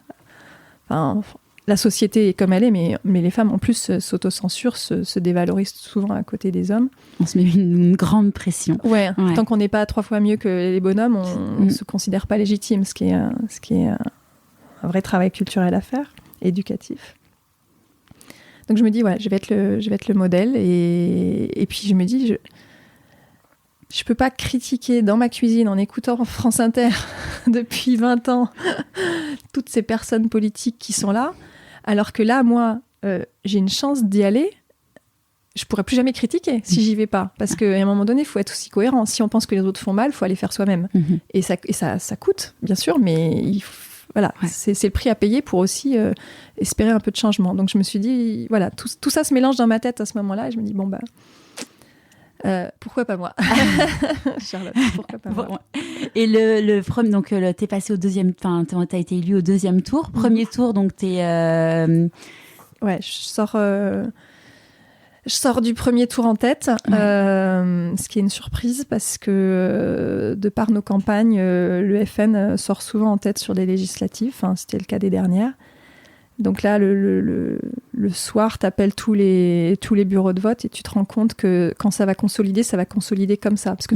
Enfin, la société est comme elle est, mais les femmes, en plus, s'autocensurent, se dévalorisent souvent à côté des hommes. On se met une grande pression. Ouais. Tant qu'on n'est pas 3 fois mieux que les bonhommes, on ne se considère pas légitime, ce qui est un vrai travail culturel à faire, éducatif. Donc je me dis, je vais être le modèle. Et puis je me dis, je peux pas critiquer dans ma cuisine en écoutant France Inter depuis 20 ans toutes ces personnes politiques qui sont là, alors que là, moi, j'ai une chance d'y aller. Je pourrais plus jamais critiquer si j'y vais pas. Parce qu'à un moment donné, il faut être aussi cohérent. Si on pense que les autres font mal, il faut aller faire soi-même. Et ça coûte, bien sûr, mais c'est le prix à payer pour aussi espérer un peu de changement. Donc je me suis dit, voilà, tout ça se mélange dans ma tête à ce moment-là. Et je me dis, pourquoi pas moi Charlotte, pourquoi pas moi. Et le premier, donc t'es passé au deuxième, enfin t'as été élue au deuxième tour. Premier tour, donc t'es... Ouais, je sors du premier tour en tête, ce qui est une surprise parce que de par nos campagnes, le FN sort souvent en tête sur des législatives. Enfin, c'était le cas des dernières. Donc là, le soir, t'appelles tous les bureaux de vote et tu te rends compte que quand ça va consolider comme ça. Parce que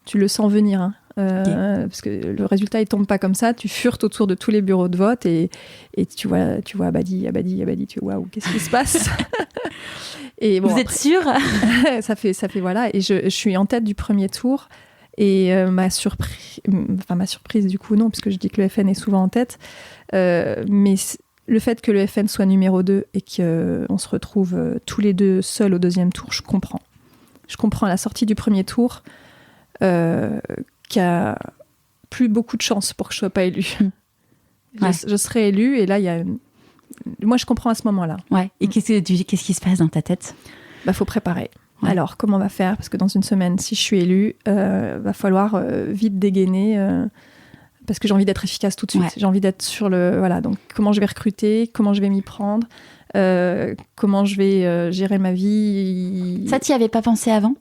tu le sens venir. Hein. Parce que le résultat, il tombe pas comme ça. Tu furetes autour de tous les bureaux de vote et tu vois Abadi. Tu vois, waouh, qu'est-ce qui se passe? Et bon, vous êtes sûre? ça fait voilà. Et je suis en tête du premier tour. Et ma surprise du coup, non, parce que je dis que le FN est souvent en tête. Mais le fait que le FN soit numéro 2 et qu'on se retrouve tous les deux seuls au deuxième tour, je comprends. Je comprends à la sortie du premier tour qu'il n'y a plus beaucoup de chances pour que je ne sois pas élue. Je serai élue et là, il y a moi, je comprends à ce moment-là. Ouais. Et qu'est-ce qui se passe dans ta tête ? Faut préparer. Ouais. Alors, comment on va faire ? Parce que dans une semaine, si je suis élue, va falloir vite dégainer, parce que j'ai envie d'être efficace tout de suite. Ouais. J'ai envie d'être sur le... Voilà, donc comment je vais recruter, comment je vais m'y prendre, comment je vais gérer ma vie. Ça, tu n'y avais pas pensé avant ?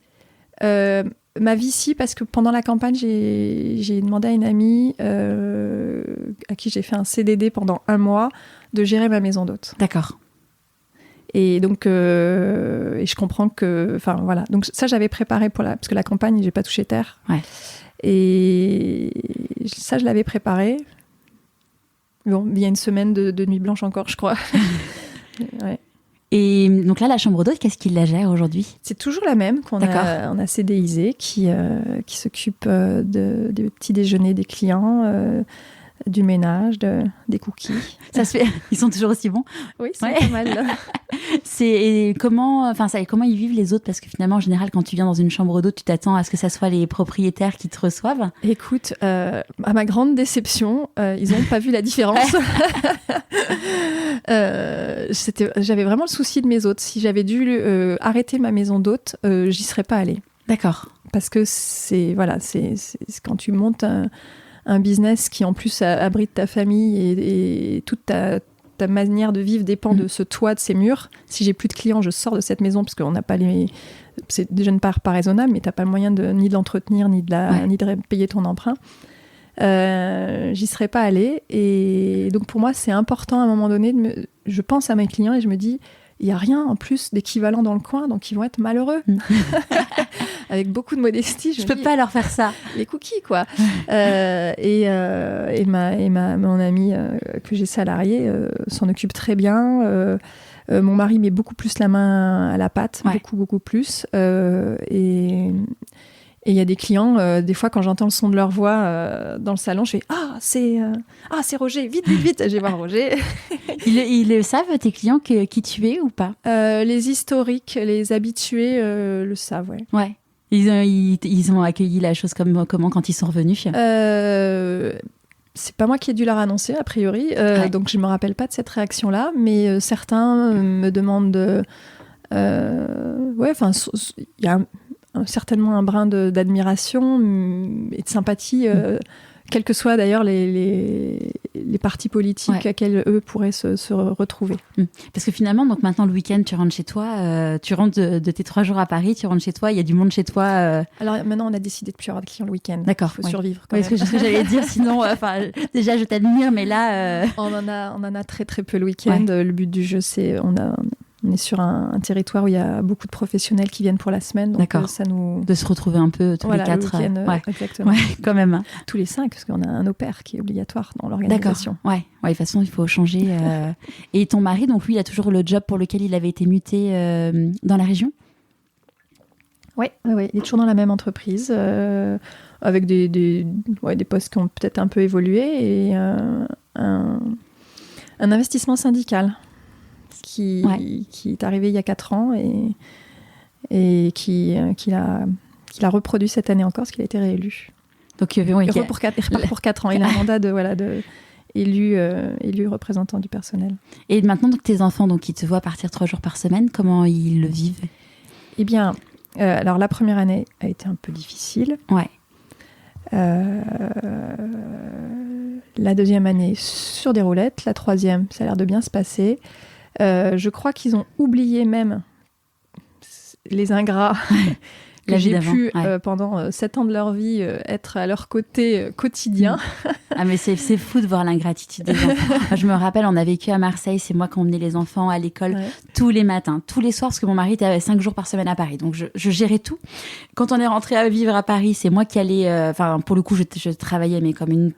Ma vie, si, parce que pendant la campagne, j'ai demandé à une amie à qui j'ai fait un CDD pendant 1 mois de gérer ma maison d'hôte. D'accord. Et donc, et je comprends que... Enfin, voilà. Donc ça, j'avais préparé parce que la campagne, j'ai pas touché terre. Ouais. Et ça, je l'avais préparé. Bon, il y a une semaine de nuit blanche encore, je crois. Ouais. Et donc là, la chambre d'hôte, qu'est-ce qui la gère aujourd'hui ? C'est toujours la même qu'on a CDIsée, qui s'occupe des petits déjeuners des clients, du ménage, des cookies. Ça se fait. Ils sont toujours aussi bons. Oui, c'est pas mal. Là. Comment ils vivent les autres ? Parce que finalement, en général, quand tu viens dans une chambre d'hôte, tu t'attends à ce que ça soit les propriétaires qui te reçoivent. Écoute, à ma grande déception, ils n'ont pas vu la différence. J'avais vraiment le souci de mes hôtes. Si j'avais dû arrêter ma maison d'hôte, j'y serais pas allée. D'accord. Parce que c'est quand tu montes un business qui en plus abrite ta famille et toute ta manière de vivre dépend de ce toit, de ces murs. Si j'ai plus de clients, je sors de cette maison parce qu'on n'a pas c'est déjà une part pas raisonnable, mais t'as pas le moyen ni de l'entretenir ni de payer ton emprunt. J'y serais pas allée, et donc pour moi c'est important à un moment donné je pense à mes clients et je me dis il y a rien en plus d'équivalent dans le coin, donc ils vont être malheureux. Avec beaucoup de modestie, je peux pas leur faire ça. Les cookies, quoi. Et mon amie que j'ai salariée s'en occupe très bien. Mon mari met beaucoup plus la main à la pâte, beaucoup plus. Et il y a des clients, des fois quand j'entends le son de leur voix dans le salon, je fais c'est Roger, vite, je vais voir Roger. Ils savent, tes clients, qui tu es ou pas ? Les historiques, les habitués le savent, ouais. Ouais. Ils ont accueilli la chose comment quand ils sont revenus ? C'est pas moi qui ai dû leur annoncer, a priori, donc je me rappelle pas de cette réaction-là, mais certains me demandent... il y a certainement un brin d'admiration et de sympathie, quels que soient d'ailleurs les partis politiques auxquels eux pourraient se retrouver. Parce que finalement, donc maintenant le week-end, tu rentres chez toi, tu rentres de tes 3 jours à Paris, tu rentres chez toi, il y a du monde chez toi. Alors maintenant, on a décidé de plus avoir de clients le week-end. D'accord. Il faut survivre. Quand même. C'est ce que j'allais dire. Sinon, déjà, je t'admire, mais là, on en a très très peu le week-end. Le but du jeu, c'est on est sur un territoire où il y a beaucoup de professionnels qui viennent pour la semaine. Donc ça nous... De se retrouver un peu tous les 4. Le week-end, exactement. Ouais, quand même. Tous les 5, parce qu'on a un au pair qui est obligatoire dans l'organisation. D'accord. Ouais, de toute façon, il faut changer. Et ton mari, donc lui, il a toujours le job pour lequel il avait été muté dans la région ? Oui, il est toujours dans la même entreprise, avec des postes qui ont peut-être un peu évolué, et un investissement syndical qui est arrivé il y a 4 ans et qu'il a reproduit cette année encore, parce qu'il a été réélu. Donc, il repart pour 4 ans. Il a un mandat de élu représentant du personnel. Et maintenant, donc, tes enfants, donc, ils te voient partir 3 jours par semaine, comment ils le vivent ? Eh bien, alors la première année a été un peu difficile. Ouais. La deuxième année sur des roulettes. La troisième, ça a l'air de bien se passer. Je crois qu'ils ont oublié même les ingrats que j'ai pu, pendant 7 ans de leur vie, être à leur côté quotidien. Ah, mais c'est fou de voir l'ingratitude des enfants. Je me rappelle, on a vécu à Marseille, c'est moi qui emmenais les enfants à l'école tous les matins, tous les soirs, parce que mon mari était 5 jours par semaine à Paris. Donc, je gérais tout. Quand on est rentré à vivre à Paris, c'est moi qui allais... pour le coup, je travaillais, mais comme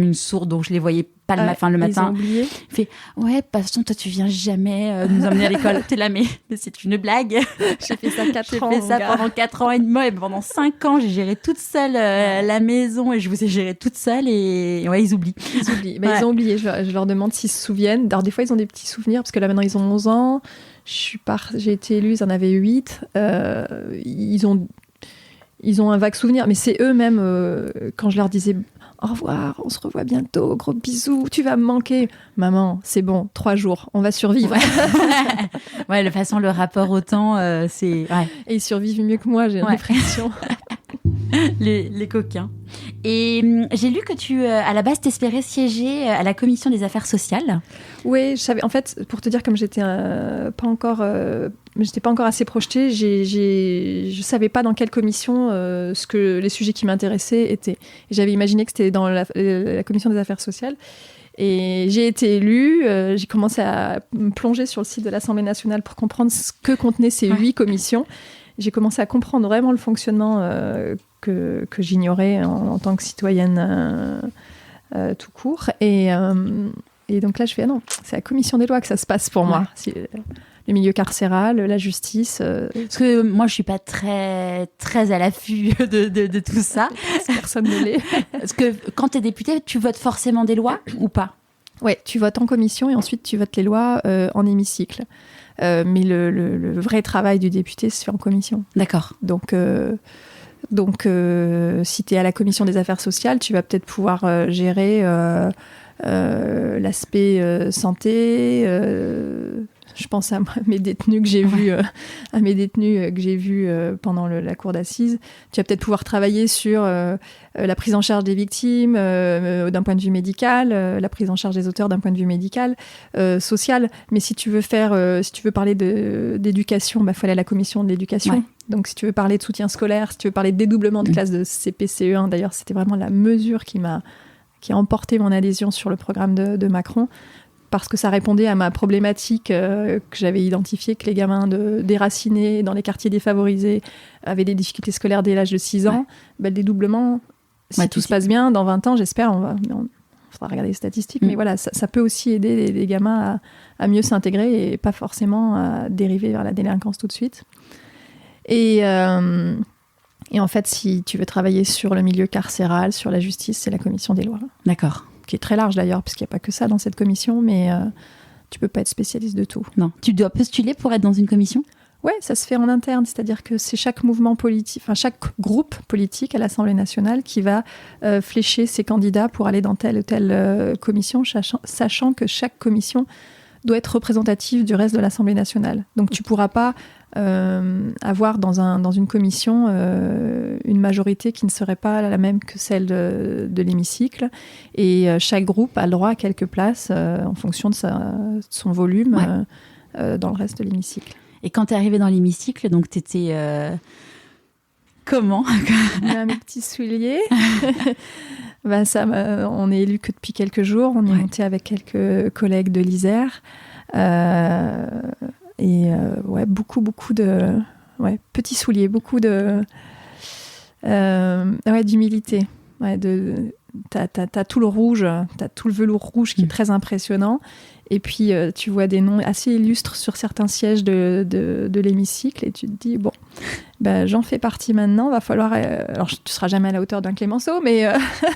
une sourde, donc je les voyais pas le matin. Ils ont oublié. Il fait de toute façon, toi tu viens jamais nous emmener à l'école. T'es là, mais c'est une blague. J'ai fait ça 4 ans. J'ai fait ça pendant 4 ans et demi, et pendant 5 ans, j'ai géré toute seule la maison, et je vous ai géré toute seule, et ils oublient. Ils ont oublié. Je leur demande s'ils se souviennent. Alors des fois, ils ont des petits souvenirs, parce que là maintenant ils ont 11 ans. J'ai été élue, ils en avaient 8. Ils ont un vague souvenir, mais c'est eux-mêmes, quand je leur disais au revoir, on se revoit bientôt, gros bisous, tu vas me manquer. Maman, c'est bon, 3 jours, on va survivre. Ouais, de toute façon, le rapport au temps, c'est... Ouais. Et ils survivent mieux que moi, j'ai l'impression. Les coquins. Et j'ai lu que tu, à la base, t'espérais siéger à la commission des affaires sociales. Oui, je savais. En fait, pour te dire, comme j'étais pas encore assez projetée, je savais pas dans quelle commission les sujets qui m'intéressaient étaient. Et j'avais imaginé que c'était dans la commission des affaires sociales. Et j'ai été élue, j'ai commencé à me plonger sur le site de l'Assemblée nationale pour comprendre ce que contenaient ces 8 commissions. J'ai commencé à comprendre vraiment le fonctionnement que j'ignorais en tant que citoyenne tout court. Et donc là, je fais, non, c'est la commission des lois que ça se passe pour moi. C'est le milieu carcéral, la justice. Parce que moi, je suis pas très, très à l'affût de tout ça. Personne ne l'est. Parce que quand tu es député, tu votes forcément des lois ou pas ? Ouais, tu votes en commission et ensuite tu votes les lois en hémicycle. Mais le vrai travail du député se fait en commission. D'accord. Donc si tu es à la commission des affaires sociales, tu vas peut-être pouvoir gérer l'aspect santé. Je pense à mes détenus que j'ai vus, pendant la cour d'assises. Tu vas peut-être pouvoir travailler sur la prise en charge des victimes d'un point de vue médical, la prise en charge des auteurs d'un point de vue médical, social. Mais si tu veux parler d'éducation, faut aller à la commission de l'éducation. Ouais. Donc si tu veux parler de soutien scolaire, si tu veux parler de dédoublement de classes de CP, CE1, d'ailleurs c'était vraiment la mesure qui a emporté mon adhésion sur le programme de Macron. Parce que ça répondait à ma problématique que j'avais identifiée, que les gamins déracinés dans les quartiers défavorisés avaient des difficultés scolaires dès l'âge de 6 ans. Le dédoublement, si tout se passe bien, dans 20 ans, j'espère, il faudra regarder les statistiques, mais voilà, ça peut aussi aider les gamins à mieux s'intégrer et pas forcément à dériver vers la délinquance tout de suite. Et en fait, si tu veux travailler sur le milieu carcéral, sur la justice, c'est la commission des lois. D'accord. Qui est très large d'ailleurs, parce qu'il n'y a pas que ça dans cette commission, mais tu ne peux pas être spécialiste de tout. Non. Tu dois postuler pour être dans une commission ? Oui, ça se fait en interne, c'est-à-dire que c'est chaque mouvement politique, chaque groupe politique à l'Assemblée nationale qui va flécher ses candidats pour aller dans telle ou telle commission, sachant que chaque commission doit être représentative du reste de l'Assemblée nationale. Donc tu ne pourras pas avoir dans une commission une majorité qui ne serait pas la même que celle de l'hémicycle. Et chaque groupe a le droit à quelques places en fonction de son volume dans le reste de l'hémicycle. Et quand tu es arrivée dans l'hémicycle, donc tu étais... comment ? Mes petits souliers. On est élu que depuis quelques jours. On est monté avec quelques collègues de l'Isère. Beaucoup de petits souliers, beaucoup de d'humilité. T'as tout le rouge, t'as tout le velours rouge qui est très impressionnant. Et puis tu vois des noms assez illustres sur certains sièges de l'hémicycle et tu te dis j'en fais partie maintenant. Va falloir. Alors tu seras jamais à la hauteur d'un Clémenceau, mais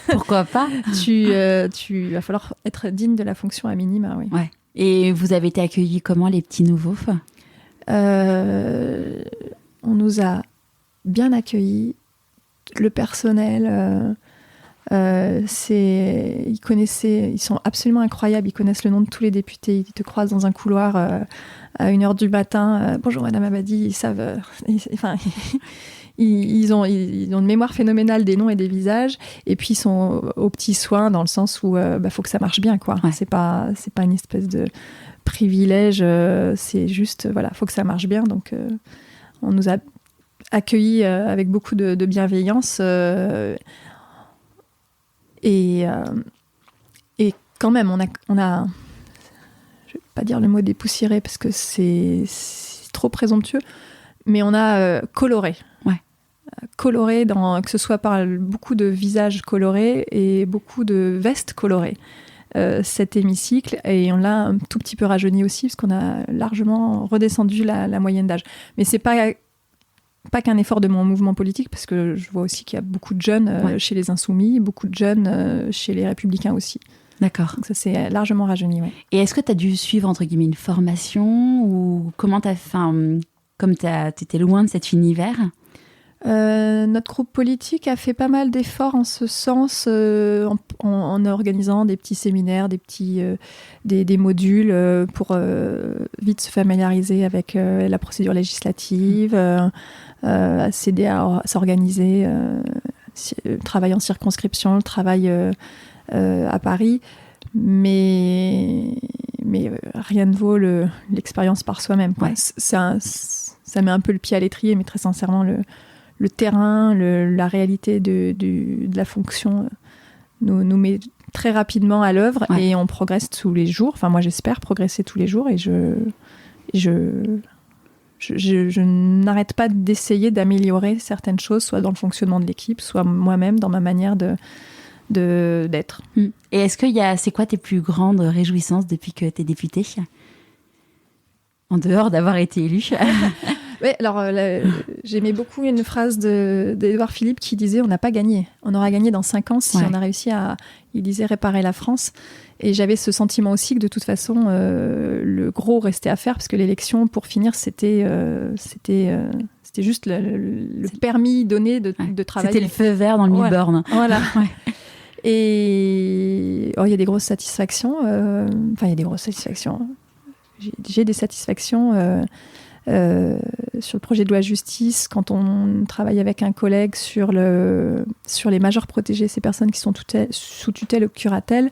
pourquoi pas. Tu va falloir être digne de la fonction à minima, oui. Ouais. Et vous avez été accueillis comment, les petits nouveaux ? On nous a bien accueillis. Le personnel, ils sont absolument incroyables. Ils connaissent le nom de tous les députés. Ils te croisent dans un couloir à 1h du matin. Bonjour Madame Abadi. Ils savent. Ils ont une mémoire phénoménale des noms et des visages. Et puis ils sont aux petits soins dans le sens où faut que ça marche bien, quoi. Ouais. C'est pas une espèce de privilège. C'est juste faut que ça marche bien. Donc on nous a accueillis avec beaucoup de bienveillance et quand même on a je vais pas dire le mot dépoussiéré parce que c'est trop présomptueux, mais on a coloré que ce soit par beaucoup de visages colorés et beaucoup de vestes colorées cet hémicycle, et on l'a un tout petit peu rajeuni aussi parce qu'on a largement redescendu la moyenne d'âge, mais c'est pas qu'un effort de mon mouvement politique, parce que je vois aussi qu'il y a beaucoup de jeunes chez les Insoumis, beaucoup de jeunes chez les Républicains aussi. D'accord. Donc ça s'est largement rajeuni, ouais. Et est-ce que tu as dû suivre, entre guillemets, une formation, ou comment t'étais loin de cet univers ? Notre groupe politique a fait pas mal d'efforts en ce sens, en organisant des petits séminaires, des modules pour vite se familiariser avec la procédure législative, s'aider à s'organiser, le travail en circonscription, le travail à Paris. Mais rien ne vaut l'expérience par soi-même, quoi. Ouais. Ça met un peu le pied à l'étrier, mais très sincèrement, le terrain, la réalité de la fonction nous met très rapidement à l'œuvre, ouais. Et on progresse tous les jours. Enfin, moi, j'espère progresser tous les jours, et je n'arrête pas d'essayer d'améliorer certaines choses, soit dans le fonctionnement de l'équipe, soit moi-même dans ma manière d'être. Et c'est quoi tes plus grandes réjouissances depuis que tu es députée, en dehors d'avoir été élue? Oui, alors j'aimais beaucoup une phrase d'Édouard Philippe qui disait « On n'a pas gagné. On aura gagné dans 5 ans si on a réussi à, il disait, réparer la France ». Et j'avais ce sentiment aussi que de toute façon, le gros restait à faire, parce que l'élection, pour finir, c'était juste le permis donné de travailler. C'était le feu vert dans le Newborn. Voilà. Ouais. Et il y a des grosses satisfactions. Enfin, il y a des grosses satisfactions. J'ai des satisfactions sur le projet de loi justice, quand on travaille avec un collègue sur les majeurs protégés, ces personnes qui sont sous tutelle ou curatelle.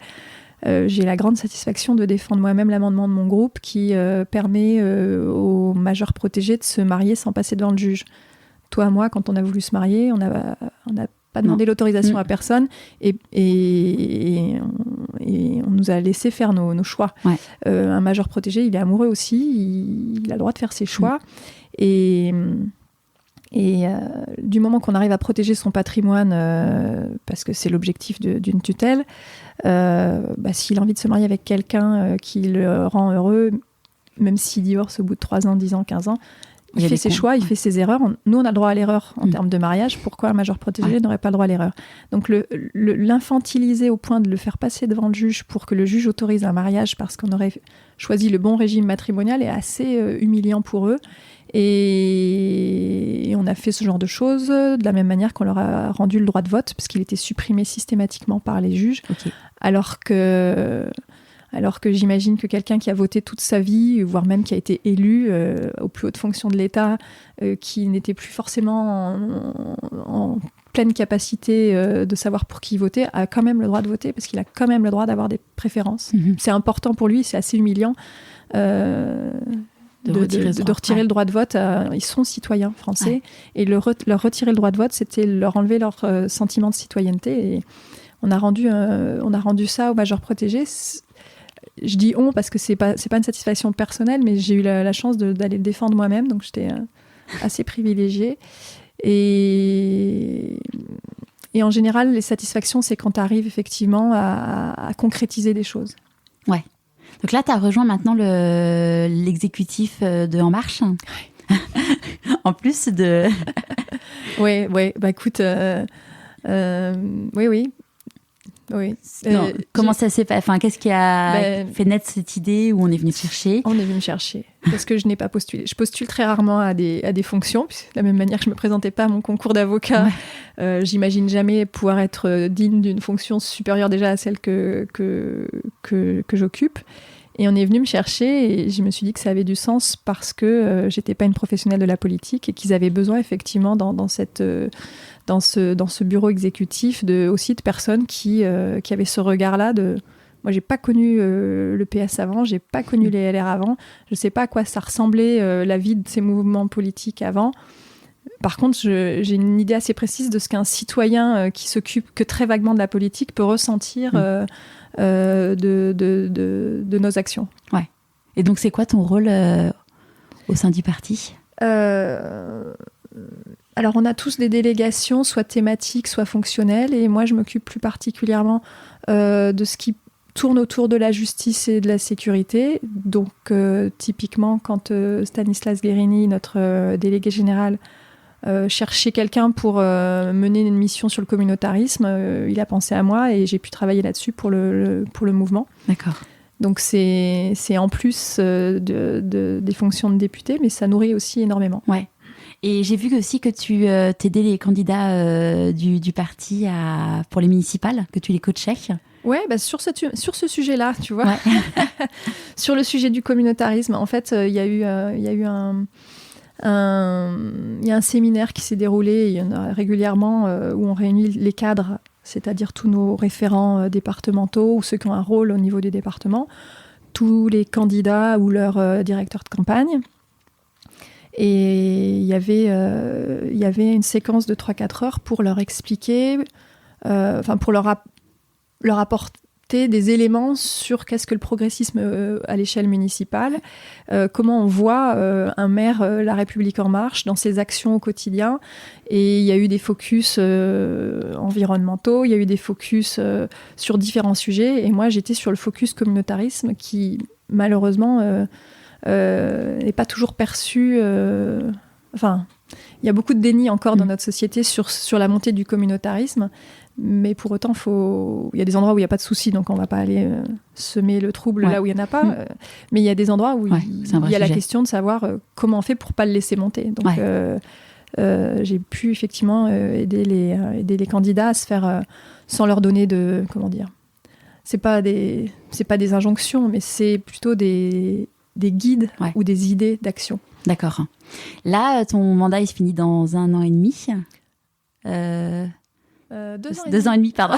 J'ai la grande satisfaction de défendre moi-même l'amendement de mon groupe qui permet aux majeurs protégés de se marier sans passer devant le juge. Toi, moi, quand on a voulu se marier, on n'a pas demandé l'autorisation à personne et on nous a laissé faire nos choix. Ouais. Un majeur protégé, il est amoureux aussi, il a le droit de faire ses choix. Et du moment qu'on arrive à protéger son patrimoine, parce que c'est l'objectif d'une tutelle, s'il a envie de se marier avec quelqu'un qui le rend heureux, même s'il divorce au bout de 3 ans, 10 ans, 15 ans, il fait ses choix, il fait ses erreurs. Nous, on a le droit à l'erreur en termes de mariage. Pourquoi un majeur protégé n'aurait pas le droit à l'erreur? Donc, l'infantiliser au point de le faire passer devant le juge pour que le juge autorise un mariage parce qu'on aurait choisi le bon régime matrimonial est assez humiliant pour eux. Et on a fait ce genre de choses de la même manière qu'on leur a rendu le droit de vote, parce qu'il était supprimé systématiquement par les juges. Okay. Alors que j'imagine que quelqu'un qui a voté toute sa vie, voire même qui a été élu aux plus hautes fonctions de l'État, qui n'était plus forcément en pleine capacité de savoir pour qui voter, a quand même le droit de voter, parce qu'il a quand même le droit d'avoir des préférences. C'est important pour lui, c'est assez humiliant de retirer le droit de vote. Ils sont citoyens français, et leur retirer le droit de vote, c'était leur enlever leur sentiment de citoyenneté. Et on a rendu ça aux majeurs protégés. Je dis on parce que c'est pas une satisfaction personnelle, mais j'ai eu la chance d'aller le défendre moi-même, donc j'étais assez privilégiée. Et en général, les satisfactions, c'est quand tu arrives effectivement à concrétiser des choses. Ouais. Donc là, tu as rejoint maintenant l'exécutif de En Marche. Ouais. En plus de... Oui. Bah écoute, oui. Oui. Comment ça s'est fait? Enfin, qu'est-ce qui a fait naître cette idée, où on est venu chercher? On est venu me chercher parce que je n'ai pas postulé. Je postule très rarement à des fonctions, puisque de la même manière que je ne me présentais pas à mon concours d'avocat, j'imagine jamais pouvoir être digne d'une fonction supérieure déjà à celle que j'occupe. Et on est venu me chercher, et je me suis dit que ça avait du sens parce que j'étais pas une professionnelle de la politique, et qu'ils avaient besoin effectivement dans ce bureau exécutif aussi de personnes qui avaient ce regard-là de... Moi, j'ai pas connu le PS avant, j'ai pas connu les LR avant, je sais pas à quoi ça ressemblait la vie de ces mouvements politiques avant. Par contre, j'ai une idée assez précise de ce qu'un citoyen qui s'occupe que très vaguement de la politique peut ressentir de nos actions. Ouais. Et donc, c'est quoi ton rôle au sein du parti ? Alors, on a tous des délégations, soit thématiques, soit fonctionnelles, et moi, je m'occupe plus particulièrement de ce qui tourne autour de la justice et de la sécurité. Donc, typiquement, quand Stanislas Guérini, notre délégué général, cherchait quelqu'un pour mener une mission sur le communautarisme, il a pensé à moi, et j'ai pu travailler là-dessus pour le mouvement. D'accord. Donc, c'est en plus des fonctions de député, mais ça nourrit aussi énormément. Ouais. Et j'ai vu aussi que tu t'aidais les candidats du parti pour les municipales, que tu les coachais. Ouais, sur ce sujet-là, tu vois. Ouais. Sur le sujet du communautarisme, en fait, il y a eu un séminaire qui s'est déroulé, il y en a régulièrement, où on réunit les cadres, c'est-à-dire tous nos référents départementaux ou ceux qui ont un rôle au niveau du département, tous les candidats ou leurs directeurs de campagne. Et il y avait une séquence de 3-4 heures pour leur expliquer, pour leur apporter des éléments sur qu'est-ce que le progressisme à l'échelle municipale, comment on voit un maire La République En Marche dans ses actions au quotidien. Et il y a eu des focus environnementaux, il y a eu des focus sur différents sujets. Et moi, j'étais sur le focus communautarisme qui, malheureusement, n'est pas toujours perçu... il y a beaucoup de déni encore dans notre société sur la montée du communautarisme. Mais pour autant, il y a des endroits où il n'y a pas de souci, donc on ne va pas aller semer le trouble là où il n'y en a pas. Mais il y a des endroits où il y a la question de savoir comment on fait pour ne pas le laisser monter. Donc j'ai pu effectivement aider les candidats à se faire, sans leur donner de... Comment dire ? C'est pas des injonctions, mais c'est plutôt des guides ou des idées d'action. D'accord. Là, ton mandat, il se finit dans 1 an et demi. 2 ans et demi, pardon.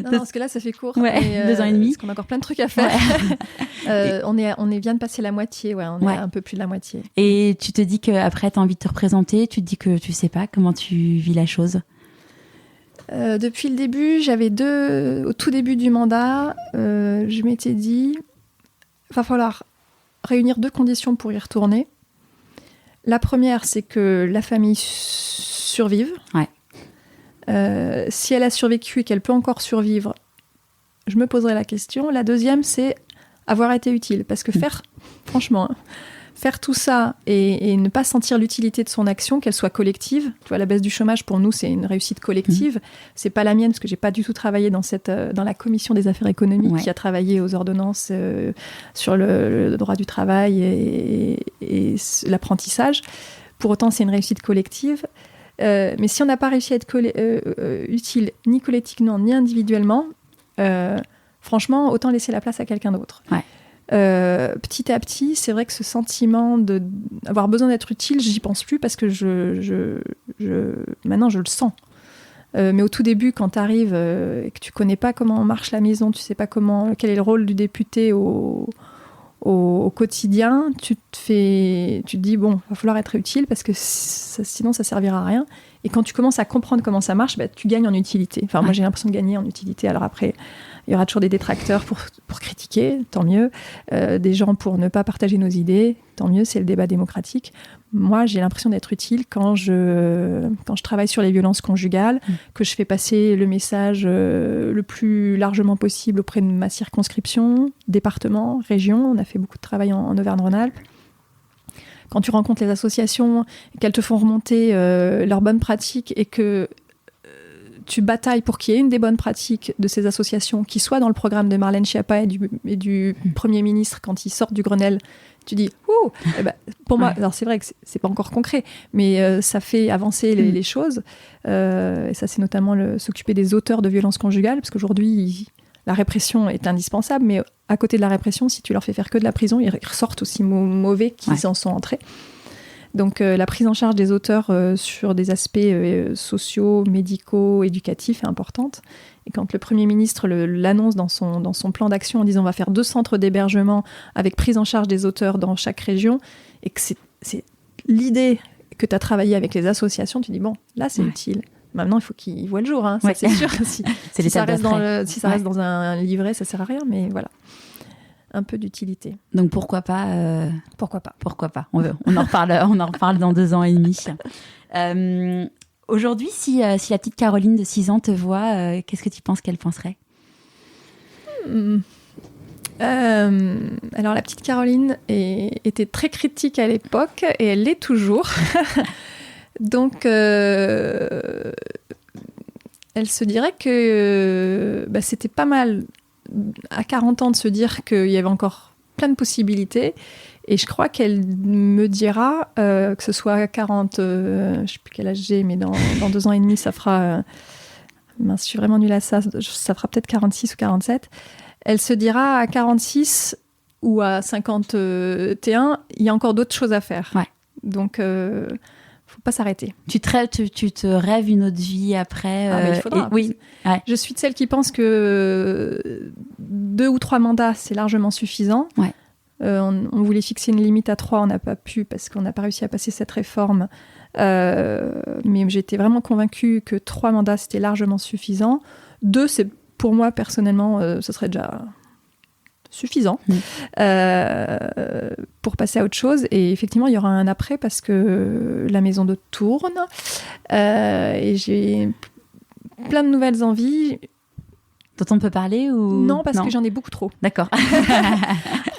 non, parce que là, ça fait court. 2 ans et demi. Parce qu'on a encore plein de trucs à faire. On vient de passer la moitié, on est un peu plus de la moitié. Et tu te dis qu'après, tu as envie de te représenter, tu te dis que tu sais pas comment tu vis la chose. Depuis le début, au tout début du mandat, je m'étais dit, il va falloir réunir 2 conditions pour y retourner. La première, c'est que la famille survive. Si elle a survécu et qu'elle peut encore survivre, je me poserai la question. La deuxième, c'est avoir été utile. Parce que franchement, faire tout ça et ne pas sentir l'utilité de son action, qu'elle soit collective. Tu vois, la baisse du chômage, pour nous, c'est une réussite collective. C'est pas la mienne, parce que j'ai pas du tout travaillé dans la commission des affaires économiques qui a travaillé aux ordonnances sur le droit du travail et l'apprentissage. Pour autant, c'est une réussite collective. Mais si on n'a pas réussi à être utile ni collectivement ni individuellement, franchement, autant laisser la place à quelqu'un d'autre. Petit à petit, c'est vrai que ce sentiment d'avoir besoin d'être utile, j'y pense plus parce que maintenant je le sens. Mais au tout début, quand tu arrives et que tu connais pas comment marche la maison, tu sais pas quel est le rôle du député au quotidien, tu te dis bon, va falloir être utile parce que sinon ça servira à rien. Et quand tu commences à comprendre comment ça marche, tu gagnes en utilité. Enfin, moi j'ai l'impression de gagner en utilité. Alors après, il y aura toujours des détracteurs pour critiquer, tant mieux. Des gens pour ne pas partager nos idées, tant mieux, c'est le débat démocratique. Moi, j'ai l'impression d'être utile quand je travaille sur les violences conjugales, que je fais passer le message le plus largement possible auprès de ma circonscription, département, région. On a fait beaucoup de travail en Auvergne-Rhône-Alpes. Quand tu rencontres les associations et qu'elles te font remonter leurs bonnes pratiques et que tu batailles pour qu'il y ait une des bonnes pratiques de ces associations qui soit dans le programme de Marlène Schiappa et du Premier ministre quand ils sortent du Grenelle, tu dis ouh, pour moi, alors c'est vrai que c'est pas encore concret, mais ça fait avancer les choses. Et ça, c'est notamment s'occuper des auteurs de violences conjugales, parce qu'aujourd'hui, la répression est indispensable, mais à côté de la répression, si tu leur fais faire que de la prison, ils ressortent aussi mauvais qu'ils en sont entrés. Donc la prise en charge des auteurs sur des aspects sociaux, médicaux, éducatifs est importante. Et quand le Premier ministre l'annonce dans son plan d'action en disant on va faire 2 centres d'hébergement avec prise en charge des auteurs dans chaque région, et que c'est l'idée que tu as travaillé avec les associations, tu dis bon, là c'est utile. Maintenant, il faut qu'il voit le jour, ça c'est sûr. Si ça reste dans un livret, ça sert à rien, mais voilà. Un peu d'utilité. Donc pourquoi pas Pourquoi pas. On en reparle dans 2 ans et demi. Aujourd'hui, si la petite Caroline de 6 ans te voit, qu'est-ce que tu penses qu'elle penserait ? Alors la petite Caroline était très critique à l'époque et elle l'est toujours. Donc elle se dirait que c'était pas mal à 40 ans de se dire qu'il y avait encore plein de possibilités Et je crois qu'elle me dira, que ce soit 40, je ne sais plus quel âge j'ai, mais dans 2 ans et demi, ça fera... mince, je suis vraiment nulle à ça. Ça fera peut-être 46 ou 47. Elle se dira à 46 ou à 51, il y a encore d'autres choses à faire. Ouais. Donc, faut pas s'arrêter. Tu te rêves une autre vie après Mais il faudra. oui. Ouais. Je suis de celle qui pense que 2 ou 3 mandats, c'est largement suffisant. Ouais. On voulait fixer une limite à 3, on n'a pas pu parce qu'on n'a pas réussi à passer cette réforme. Mais j'étais vraiment convaincue que 3 mandats, c'était largement suffisant. 2, c'est pour moi, personnellement, ce serait déjà suffisant pour passer à autre chose. Et effectivement, il y aura un après parce que la maison d'hôte tourne et j'ai plein de nouvelles envies. Dont on peut parler ou... Non, parce que j'en ai beaucoup trop. D'accord.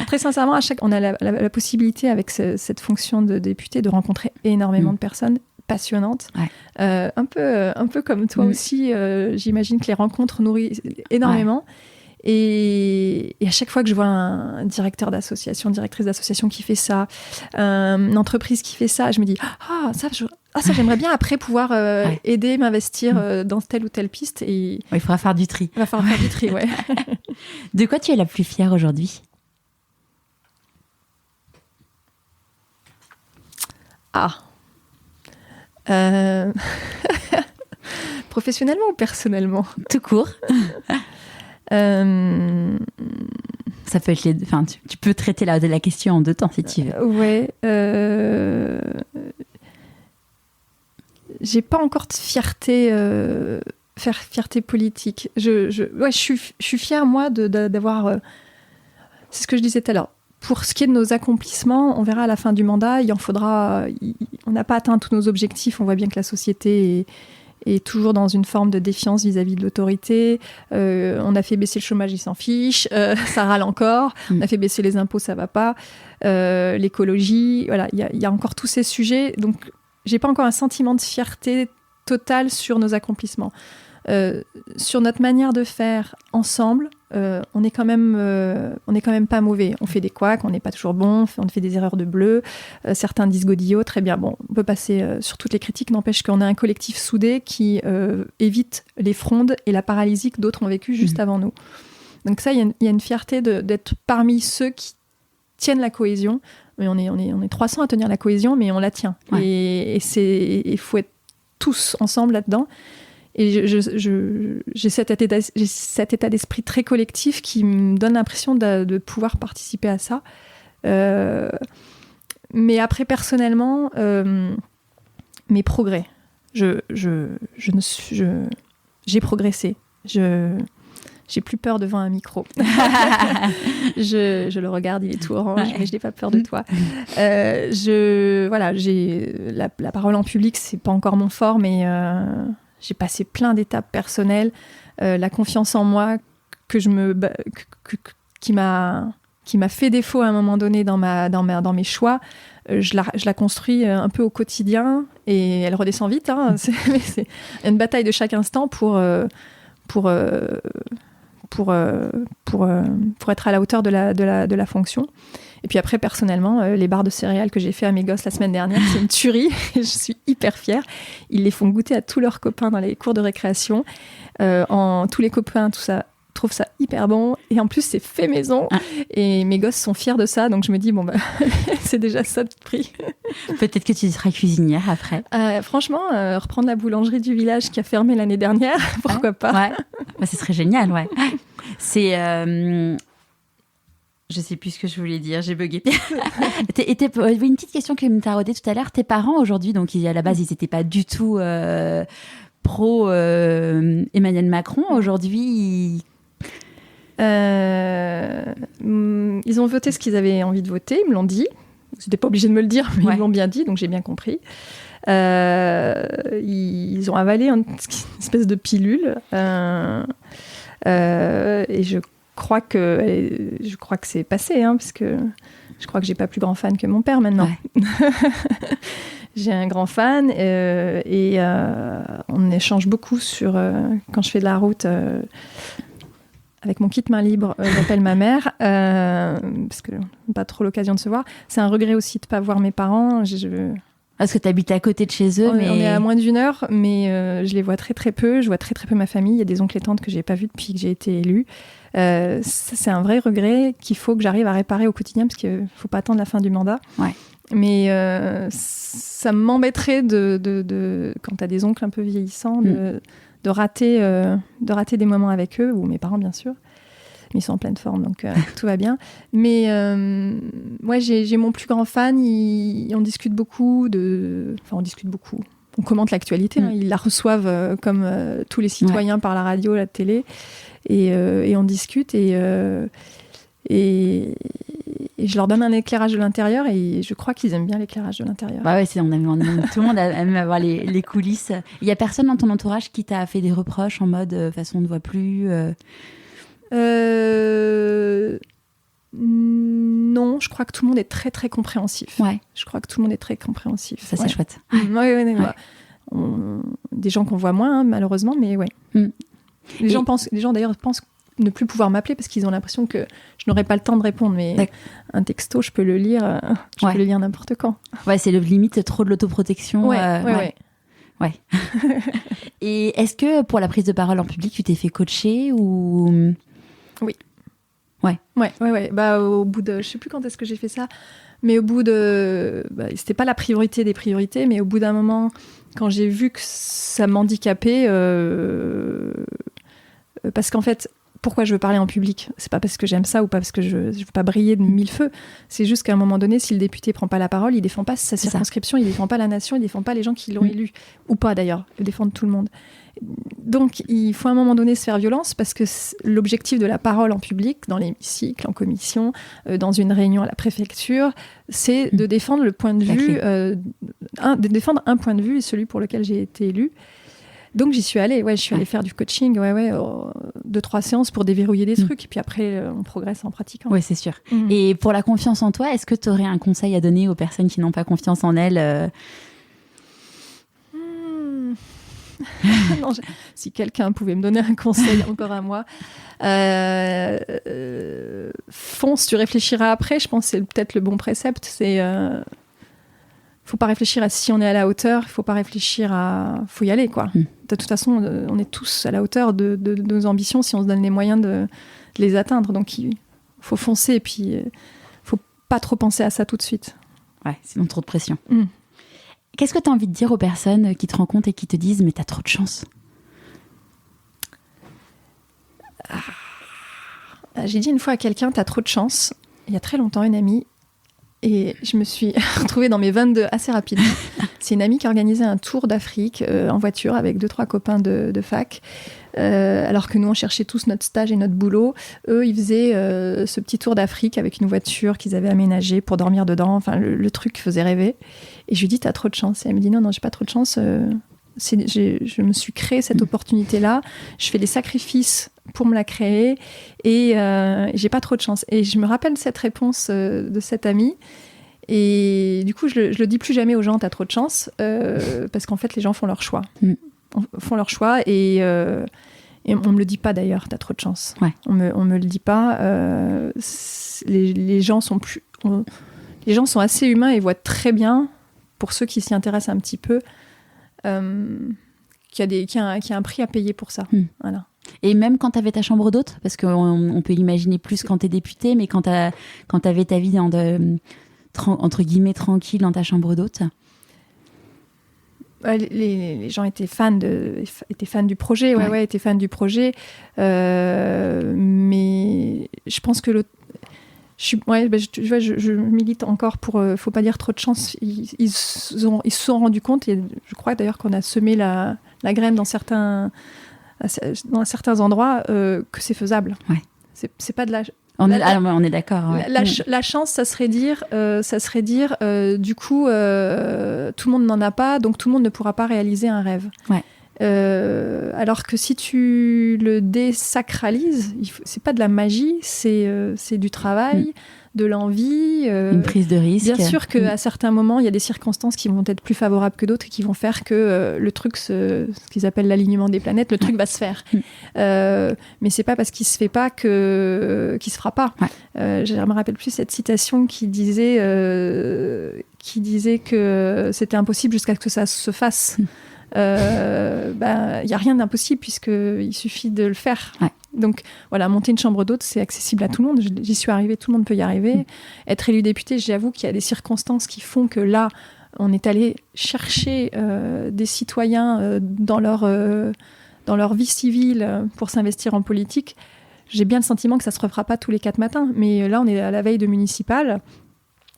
Très sincèrement, on a la possibilité avec cette fonction de député de rencontrer énormément de personnes passionnantes. Ouais. Un peu comme toi aussi, j'imagine que les rencontres nourrissent énormément. Ouais. Et à chaque fois que je vois un directeur d'association, directrice d'association qui fait ça, une entreprise qui fait ça, je me dis ça j'aimerais bien après pouvoir aider, m'investir dans telle ou telle piste. Et il faudra faire du tri. Il va falloir faire du tri, ouais. De quoi tu es la plus fière aujourd'hui ? Professionnellement ou personnellement ? Tout court. Ça peut être tu peux traiter la question en 2 temps si tu veux. Ouais. J'ai pas encore de fierté, fierté politique. Je suis fière moi d'avoir. C'est ce que je disais tout à l'heure. Pour ce qui est de nos accomplissements, on verra à la fin du mandat. Il en faudra. On n'a pas atteint tous nos objectifs. On voit bien que la société est toujours dans une forme de défiance vis-à-vis de l'autorité. On a fait baisser le chômage, ils s'en fichent. Ça râle encore. On a fait baisser les impôts, ça va pas. L'écologie, voilà, il y a encore tous ces sujets. Donc, j'ai pas encore un sentiment de fierté totale sur nos accomplissements. Sur notre manière de faire ensemble, on est quand même pas mauvais. On fait des couacs, on n'est pas toujours bon, on fait des erreurs de bleu. Certains disent godillot, très bien. Bon, on peut passer sur toutes les critiques, n'empêche qu'on a un collectif soudé qui évite les frondes et la paralysie que d'autres ont vécu juste avant nous. Donc ça, il y a une fierté d'être parmi ceux qui tiennent la cohésion. Mais on est 300 à tenir la cohésion, mais on la tient. Ouais. Et il faut être tous ensemble là-dedans. Et j'ai cet état d'esprit très collectif qui me donne l'impression de pouvoir participer à ça. Mais après, personnellement, mes progrès. J'ai progressé. J'ai plus peur devant un micro. je le regarde, il est tout orange, mais je n'ai pas peur de toi. J'ai la parole en public, c'est pas encore mon fort, mais j'ai passé plein d'étapes personnelles. La confiance en moi qui m'a fait défaut à un moment donné dans mes choix, je la construis un peu au quotidien et elle redescend vite. Hein. C'est une bataille de chaque instant pour être à la hauteur de la fonction. Et puis après, personnellement, les barres de céréales que j'ai fait à mes gosses la semaine dernière, c'est une tuerie. Je suis hyper fière. Ils les font goûter à tous leurs copains dans les cours de récréation. Tous les copains, tout ça, trouvent ça hyper bon. Et en plus, c'est fait maison. Et mes gosses sont fiers de ça. Donc je me dis, c'est déjà ça de prix. Peut-être que tu seras cuisinière après. Franchement, reprendre la boulangerie du village qui a fermé l'année dernière, pourquoi pas. Ouais. Ce serait génial, ouais. C'est... Je sais plus ce que je voulais dire, j'ai bugué. Une petite question qui me taraudait tout à l'heure. Tes parents aujourd'hui, donc à la base, ils n'étaient pas du tout pro Emmanuel Macron. Aujourd'hui, ils ont voté ce qu'ils avaient envie de voter, ils me l'ont dit. Ils n'étaient pas obligés de me le dire, mais ils me l'ont bien dit, donc j'ai bien compris. Ils ont avalé une espèce de pilule. Et je crois que c'est passé, hein, parce que je crois que j'ai pas plus grand fan que mon père maintenant. Ouais. J'ai un grand fan et on échange beaucoup sur quand je fais de la route avec mon kit main libre, j'appelle ma mère, parce que pas trop l'occasion de se voir. C'est un regret aussi de ne pas voir mes parents. Parce que tu habites à côté de chez eux. On est à moins d'1 heure, mais je les vois très très peu. Je vois très très peu ma famille. Il y a des oncles et tantes que je n'ai pas vus depuis que j'ai été élue. C'est un vrai regret qu'il faut que j'arrive à réparer au quotidien, parce qu'il ne faut pas attendre la fin du mandat. Ouais. Mais ça m'embêterait quand tu as des oncles un peu vieillissants, de rater des moments avec eux, ou mes parents bien sûr. Mais ils sont en pleine forme, donc tout va bien. Mais j'ai mon plus grand fan, on discute beaucoup. On discute beaucoup. On commente l'actualité, ils la reçoivent comme tous les citoyens par la radio, la télé, et on discute, et je leur donne un éclairage de l'intérieur, et je crois qu'ils aiment bien l'éclairage de l'intérieur. Bah ouais, tout le monde aime avoir les coulisses. Il y a personne dans ton entourage qui t'a fait des reproches en mode de toute façon on ne voit plus Non, je crois que tout le monde est très très compréhensif. Ouais. Je crois que tout le monde est très compréhensif. Ça, c'est chouette. Ouais. Des gens qu'on voit moins, malheureusement, mais ouais. Les gens d'ailleurs pensent ne plus pouvoir m'appeler parce qu'ils ont l'impression que je n'aurai pas le temps de répondre, mais un texto, je peux le lire, peux le lire n'importe quand. Ouais, c'est le limite trop de l'autoprotection. Ouais. Et est-ce que pour la prise de parole en public, tu t'es fait coacher ou... Oui. Ouais. Bah, au bout de... Je sais plus quand est-ce que j'ai fait ça, mais au bout de... c'était pas la priorité des priorités, mais au bout d'un moment, quand j'ai vu que ça m'handicapait, parce qu'en fait, pourquoi je veux parler en public ? C'est pas parce que j'aime ça ou pas parce que je veux pas briller de mille feux. C'est juste qu'à un moment donné, si le député prend pas la parole, il défend pas sa circonscription, il défend pas la nation, il défend pas les gens qui l'ont élu. Ou pas d'ailleurs, il défend tout le monde. Donc il faut à un moment donné se faire violence, parce que l'objectif de la parole en public, dans l'hémicycle, en commission, dans une réunion à la préfecture, c'est de défendre le point de vue, de défendre un point de vue, celui pour lequel j'ai été élue. Donc j'y suis allée, je suis allée faire du coaching, 2-3 séances pour déverrouiller des trucs, et puis après on progresse en pratiquant. Oui, c'est sûr. Et pour la confiance en toi, est-ce que tu aurais un conseil à donner aux personnes qui n'ont pas confiance en elles Non, si quelqu'un pouvait me donner un conseil encore à moi, fonce, tu réfléchiras après. Je pense que c'est peut-être le bon précepte. C'est faut pas réfléchir à si on est à la hauteur, il faut pas réfléchir à... faut y aller, quoi. De toute façon, on est tous à la hauteur de nos ambitions si on se donne les moyens de les atteindre. Donc, il faut foncer, et puis faut pas trop penser à ça tout de suite. Ouais, sinon trop de pression. Qu'est-ce que tu as envie de dire aux personnes qui te rencontrent et qui te disent « mais t'as trop de chance » ? J'ai dit une fois à quelqu'un « t'as trop de chance », il y a très longtemps, une amie, et je me suis retrouvée dans mes 22 assez rapidement. C'est une amie qui organisait un tour d'Afrique en voiture avec 2-3 copains de fac. Alors que nous, on cherchait tous notre stage et notre boulot. Eux, ils faisaient ce petit tour d'Afrique avec une voiture qu'ils avaient aménagée pour dormir dedans. Enfin, le truc faisait rêver. Et je lui dis, t'as trop de chance. Et elle me dit, non, j'ai pas trop de chance. Je me suis créé cette opportunité-là. Je fais des sacrifices pour me la créer. Et j'ai pas trop de chance. Et je me rappelle cette réponse de cette amie. Et du coup, je le dis plus jamais aux gens, t'as trop de chance. Parce qu'en fait, les gens font leur choix. Font leur choix, et on me le dit pas d'ailleurs, t'as trop de chance. Ouais. On me le dit pas. Les gens sont assez humains et voient très bien, pour ceux qui s'y intéressent un petit peu, qu'il y a un prix à payer pour ça. Voilà. Et même quand t'avais ta chambre d'hôte, parce qu'on peut imaginer plus quand t'es député, mais quand t'avais ta vie entre guillemets tranquille dans ta chambre d'hôte. Les gens étaient fans du projet, étaient fans du projet, mais je pense que je milite encore pour, faut pas dire trop de chance. Ils se sont rendus compte, et je crois d'ailleurs qu'on a semé la graine dans certains endroits, que c'est faisable. Ouais. C'est pas de la... On est d'accord. Ouais. La chance, ça serait dire, du coup, tout le monde n'en a pas, donc tout le monde ne pourra pas réaliser un rêve. Ouais. Alors que si tu le désacralises, c'est pas de la magie, c'est du travail, de l'envie. Une prise de risque. Bien sûr qu'à certains moments, il y a des circonstances qui vont être plus favorables que d'autres et qui vont faire que le truc, ce qu'ils appellent l'alignement des planètes, le truc va se faire. Mais c'est pas parce qu'il se fait pas qu'il se fera pas. Je me rappelle plus cette citation qui disait que c'était impossible jusqu'à ce que ça se fasse. Y a rien d'impossible puisqu'il suffit de le faire. Donc voilà, monter une chambre d'hôte, c'est accessible à tout le monde. J'y suis arrivée, tout le monde peut y arriver. Être élu député, j'avoue qu'il y a des circonstances qui font que là, on est allé chercher des citoyens dans leur vie civile pour s'investir en politique. J'ai bien le sentiment que ça ne se refera pas tous les 4 matins. Mais là, on est à la veille de municipal.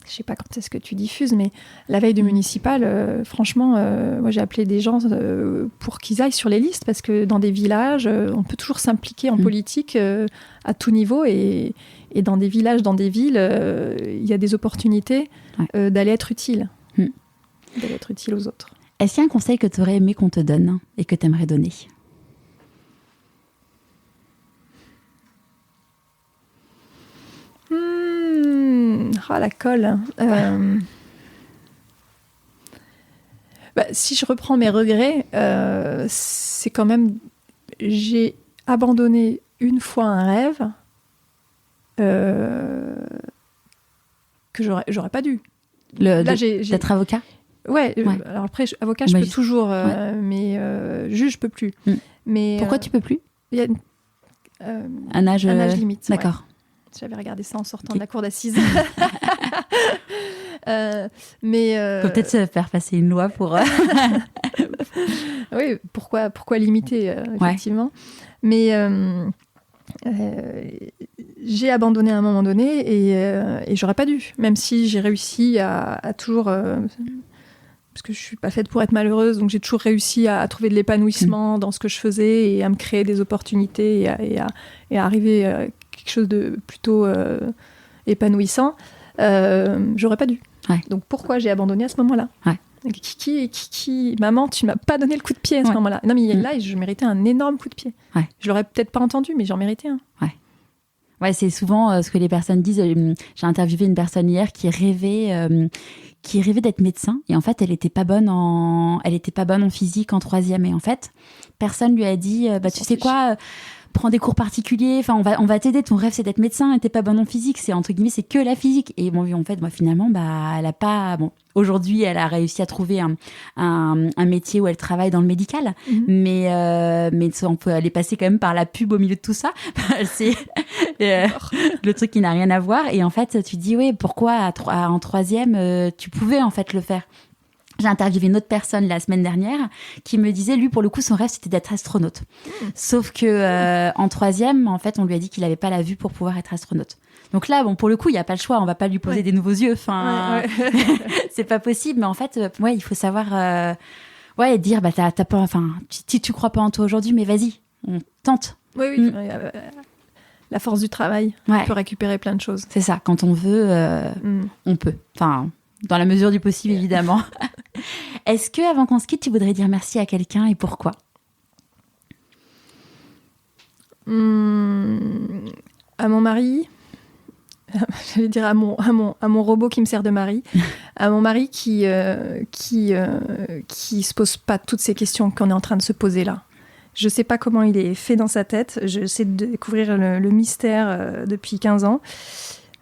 Je ne sais pas quand est-ce que tu diffuses, mais la veille de municipal, franchement, moi j'ai appelé des gens pour qu'ils aillent sur les listes, parce que dans des villages, on peut toujours s'impliquer en politique à tout niveau, et dans des villages, dans des villes, il y a des opportunités d'aller être utile, d'aller être utile aux autres. Est-ce qu'il y a un conseil que tu aurais aimé qu'on te donne et que tu aimerais donner ? La colle. Si je reprends mes regrets, c'est quand même... J'ai abandonné une fois un rêve que j'aurais pas dû. D'être avocat ? Ouais. Alors après, avocat, je peux toujours, mais juge, je peux plus. Mais, pourquoi tu peux plus ? Il y a un âge limite. D'accord. Ouais. J'avais regardé ça en sortant de la cour d'assises. Mais faut peut-être se faire passer une loi pour... Oui, pourquoi limiter, effectivement. Mais j'ai abandonné à un moment donné et j'aurais pas dû. Même si j'ai réussi à toujours... parce que je suis pas faite pour être malheureuse, donc j'ai toujours réussi à trouver de l'épanouissement dans ce que je faisais et à me créer des opportunités et à arriver à quelque chose de plutôt épanouissant. J'aurais pas dû. Donc pourquoi j'ai abandonné à ce moment-là ? Kiki, maman, tu m'as pas donné le coup de pied à ce moment-là. Non, mais là, je méritais un énorme coup de pied. Je l'aurais peut-être pas entendu, mais j'en méritais un. Ouais, c'est souvent ce que les personnes disent. J'ai interviewé une personne hier qui rêvait d'être médecin, et en fait, elle était pas bonne en physique en 3e, et en fait, personne lui a dit, tu sais quoi, prends des cours particuliers, enfin on va t'aider, ton rêve c'est d'être médecin et t'es pas bonne en physique, c'est entre guillemets c'est que la physique. Et bon, en fait, moi finalement, elle a pas, aujourd'hui elle a réussi à trouver un métier où elle travaille dans le médical, mais on peut aller passer quand même par la pub au milieu de tout ça. C'est le truc qui n'a rien à voir. Et en fait, tu te dis pourquoi en 3e tu pouvais en fait le faire. J'ai interviewé une autre personne la semaine dernière qui me disait, lui, pour le coup, son rêve, c'était d'être astronaute. Sauf que en 3e, en fait, on lui a dit qu'il n'avait pas la vue pour pouvoir être astronaute. Donc là, pour le coup, il n'y a pas le choix. On ne va pas lui poser des nouveaux yeux. Enfin, c'est pas possible. Mais en fait, il faut savoir dire, t'as pas, enfin, si tu crois pas en toi aujourd'hui, mais vas-y, on tente. Oui. La force du travail. On peut récupérer plein de choses. C'est ça. Quand on veut, on peut. Enfin, dans la mesure du possible, évidemment. Est-ce que, avant qu'on se quitte, tu voudrais dire merci à quelqu'un et pourquoi ? À mon mari, j'allais dire à mon robot qui me sert de mari, à mon mari qui se pose pas toutes ces questions qu'on est en train de se poser là. Je sais pas comment il est fait dans sa tête. J'essaie de découvrir le mystère depuis 15 ans.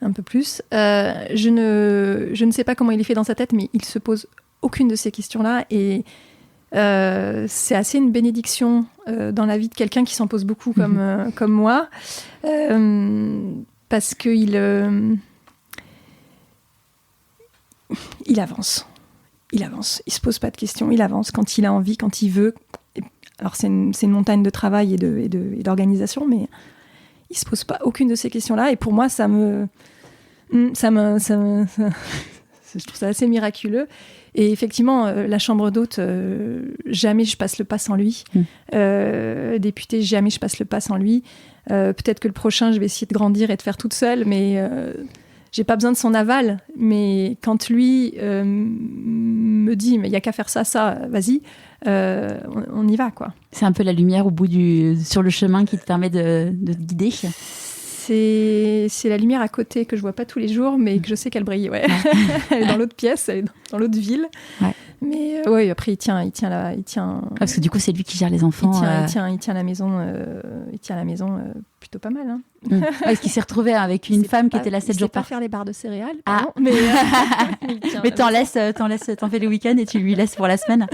Un peu plus. Je ne sais pas comment il est fait dans sa tête, mais il se pose aucune de ces questions-là. Et c'est assez une bénédiction dans la vie de quelqu'un qui s'en pose beaucoup comme moi. Parce qu'il avance. Il avance. Il se pose pas de questions. Il avance quand il a envie, quand il veut. Alors c'est une montagne de travail et d'organisation, mais il se pose pas aucune de ces questions-là. Et pour moi, je trouve ça assez miraculeux. Et effectivement, la chambre d'hôte, jamais je passe le pas sans lui. Député, jamais je passe le pas sans lui. Peut-être que le prochain, je vais essayer de grandir et de faire toute seule, mais j'ai pas besoin de son aval, mais quand lui me dit mais il y a qu'à faire ça, vas-y, on y va quoi. C'est un peu la lumière sur le chemin qui te permet de te guider. C'est la lumière à côté que je vois pas tous les jours, mais que je sais qu'elle brille. Ouais. Elle est dans l'autre pièce, elle est dans l'autre ville. Ouais. Mais ouais, après il tient. Parce que du coup c'est lui qui gère les enfants. Il tient la maison. Il tient la maison plutôt pas mal. Hein. Est-ce qu'il s'est retrouvé avec une femme qui était là 7 jours par jour? Il sait pas faire les barres de céréales. Ah. Mais t'en fais les week-ends et tu lui laisses pour la semaine.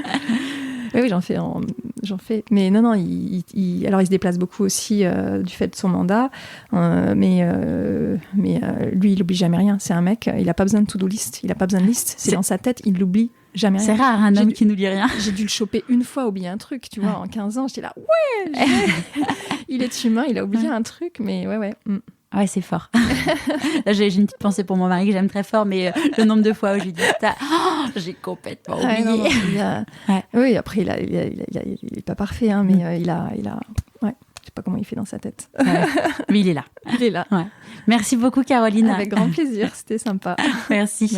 Oui, j'en fais. Mais non, il se déplace beaucoup aussi du fait de son mandat. Mais lui, il n'oublie jamais rien. C'est un mec, il n'a pas besoin de to-do list, il n'a pas besoin de liste. C'est dans sa tête, il n'oublie jamais rien. C'est rare, un homme qui n'oublie rien. J'ai dû le choper une fois, oublier un truc, tu vois. En 15 ans, j'étais là, ouais, il est humain, il a oublié un truc, mais ouais. Ouais, c'est fort. Là, j'ai une petite pensée pour mon mari que j'aime très fort, mais le nombre de fois où je lui dis j'ai complètement oublié. Non, oui, après, il est pas parfait, hein, mais il a ouais, je sais pas comment il fait dans sa tête. Mais il est là. Il est là. Ouais. Merci beaucoup, Caroline. Avec grand plaisir, c'était sympa. Merci.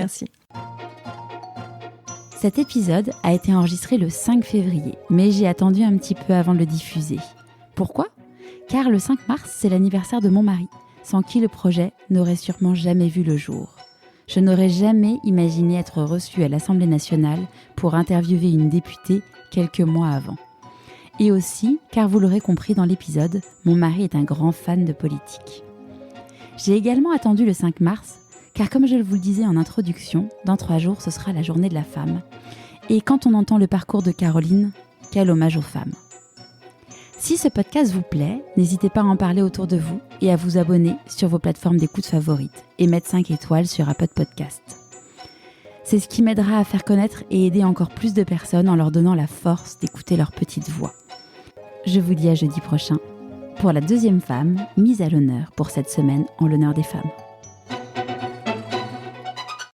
Cet épisode a été enregistré le 5 février, mais j'ai attendu un petit peu avant de le diffuser. Pourquoi ? Car le 5 mars, c'est l'anniversaire de mon mari, sans qui le projet n'aurait sûrement jamais vu le jour. Je n'aurais jamais imaginé être reçue à l'Assemblée nationale pour interviewer une députée quelques mois avant. Et aussi, car vous l'aurez compris dans l'épisode, mon mari est un grand fan de politique. J'ai également attendu le 5 mars, car comme je vous le disais en introduction, dans 3 jours, ce sera la journée de la femme. Et quand on entend le parcours de Caroline, quel hommage aux femmes. Si ce podcast vous plaît, n'hésitez pas à en parler autour de vous et à vous abonner sur vos plateformes d'écoute favorites et mettre 5 étoiles sur Apple Podcast. C'est ce qui m'aidera à faire connaître et aider encore plus de personnes en leur donnant la force d'écouter leur petite voix. Je vous dis à jeudi prochain pour la 2e femme mise à l'honneur pour cette semaine en l'honneur des femmes.